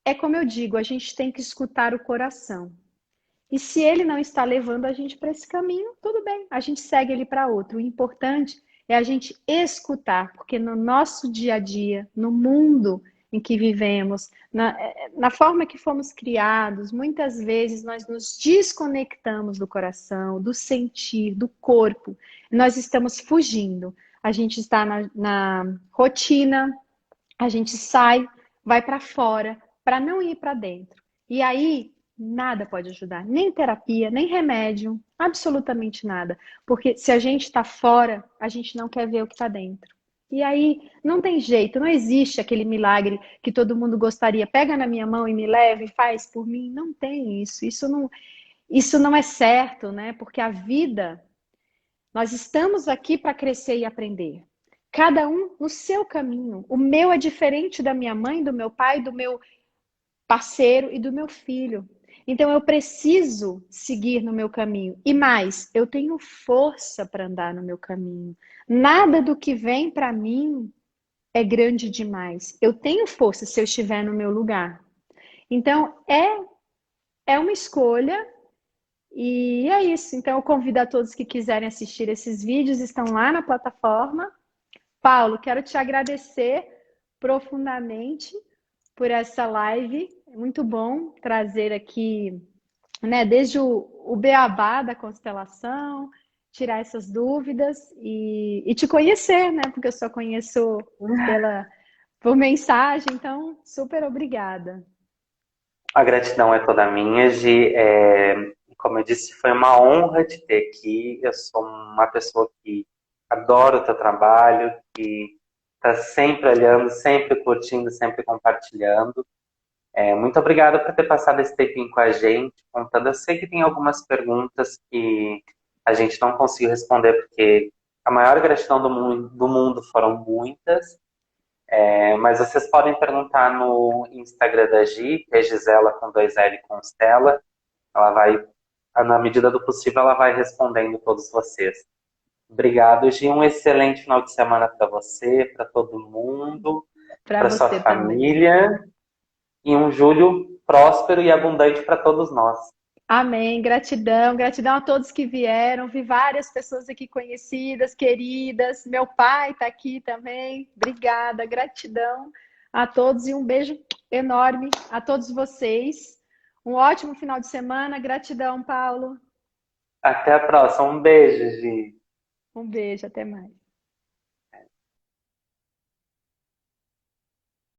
é como eu digo, a gente tem que escutar o coração. E se ele não está levando a gente para esse caminho, tudo bem, a gente segue ele para outro. O importante é a gente escutar, porque no nosso dia a dia, no mundo em que vivemos, na forma que fomos criados, muitas vezes nós nos desconectamos do coração, do sentir, do corpo. Nós estamos fugindo. A gente está na rotina, a gente sai, vai para fora, para não ir para dentro. E aí, nada pode ajudar, nem terapia, nem remédio, absolutamente nada. Porque se a gente está fora, a gente não quer ver o que está dentro. E aí, não tem jeito, não existe aquele milagre que todo mundo gostaria. Pega na minha mão e me leva e faz por mim. Não tem isso. Isso não é certo, né? Porque a vida, nós estamos aqui para crescer e aprender. Cada um no seu caminho. O meu é diferente da minha mãe, do meu pai, do meu parceiro e do meu filho. Então eu preciso seguir no meu caminho. E mais, eu tenho força para andar no meu caminho. Nada do que vem para mim é grande demais. Eu tenho força se eu estiver no meu lugar. Então é uma escolha e é isso. Então eu convido a todos que quiserem assistir esses vídeos, estão lá na plataforma. Paulo, quero te agradecer profundamente por essa live. É muito bom trazer aqui, né, desde o beabá da constelação, tirar essas dúvidas e te conhecer, né? Porque eu só conheço por mensagem, então super obrigada. A gratidão é toda minha, Gi. Como eu disse, foi uma honra te ter aqui. Eu sou uma pessoa que adora o teu trabalho, que está sempre olhando, sempre curtindo, sempre compartilhando. Muito obrigado por ter passado esse tempinho com a gente, contando. Eu sei que tem algumas perguntas que a gente não conseguiu responder, porque a maior gratidão do mundo foram muitas. Mas vocês podem perguntar no Instagram da Gi, que é Gisela com 2L Constella. Ela vai, na medida do possível, ela vai respondendo todos vocês. Obrigado, Gi. Um excelente final de semana para você, para todo mundo, Para para sua você também. família. E um julho próspero e abundante para todos nós. Amém. Gratidão, gratidão a todos que vieram. Vi várias pessoas aqui conhecidas, queridas. Meu pai está aqui também. Obrigada, gratidão a todos e um beijo enorme a todos vocês. Um ótimo final de semana. Gratidão, Paulo. Até a próxima. Um beijo, Gi. Um beijo, até mais.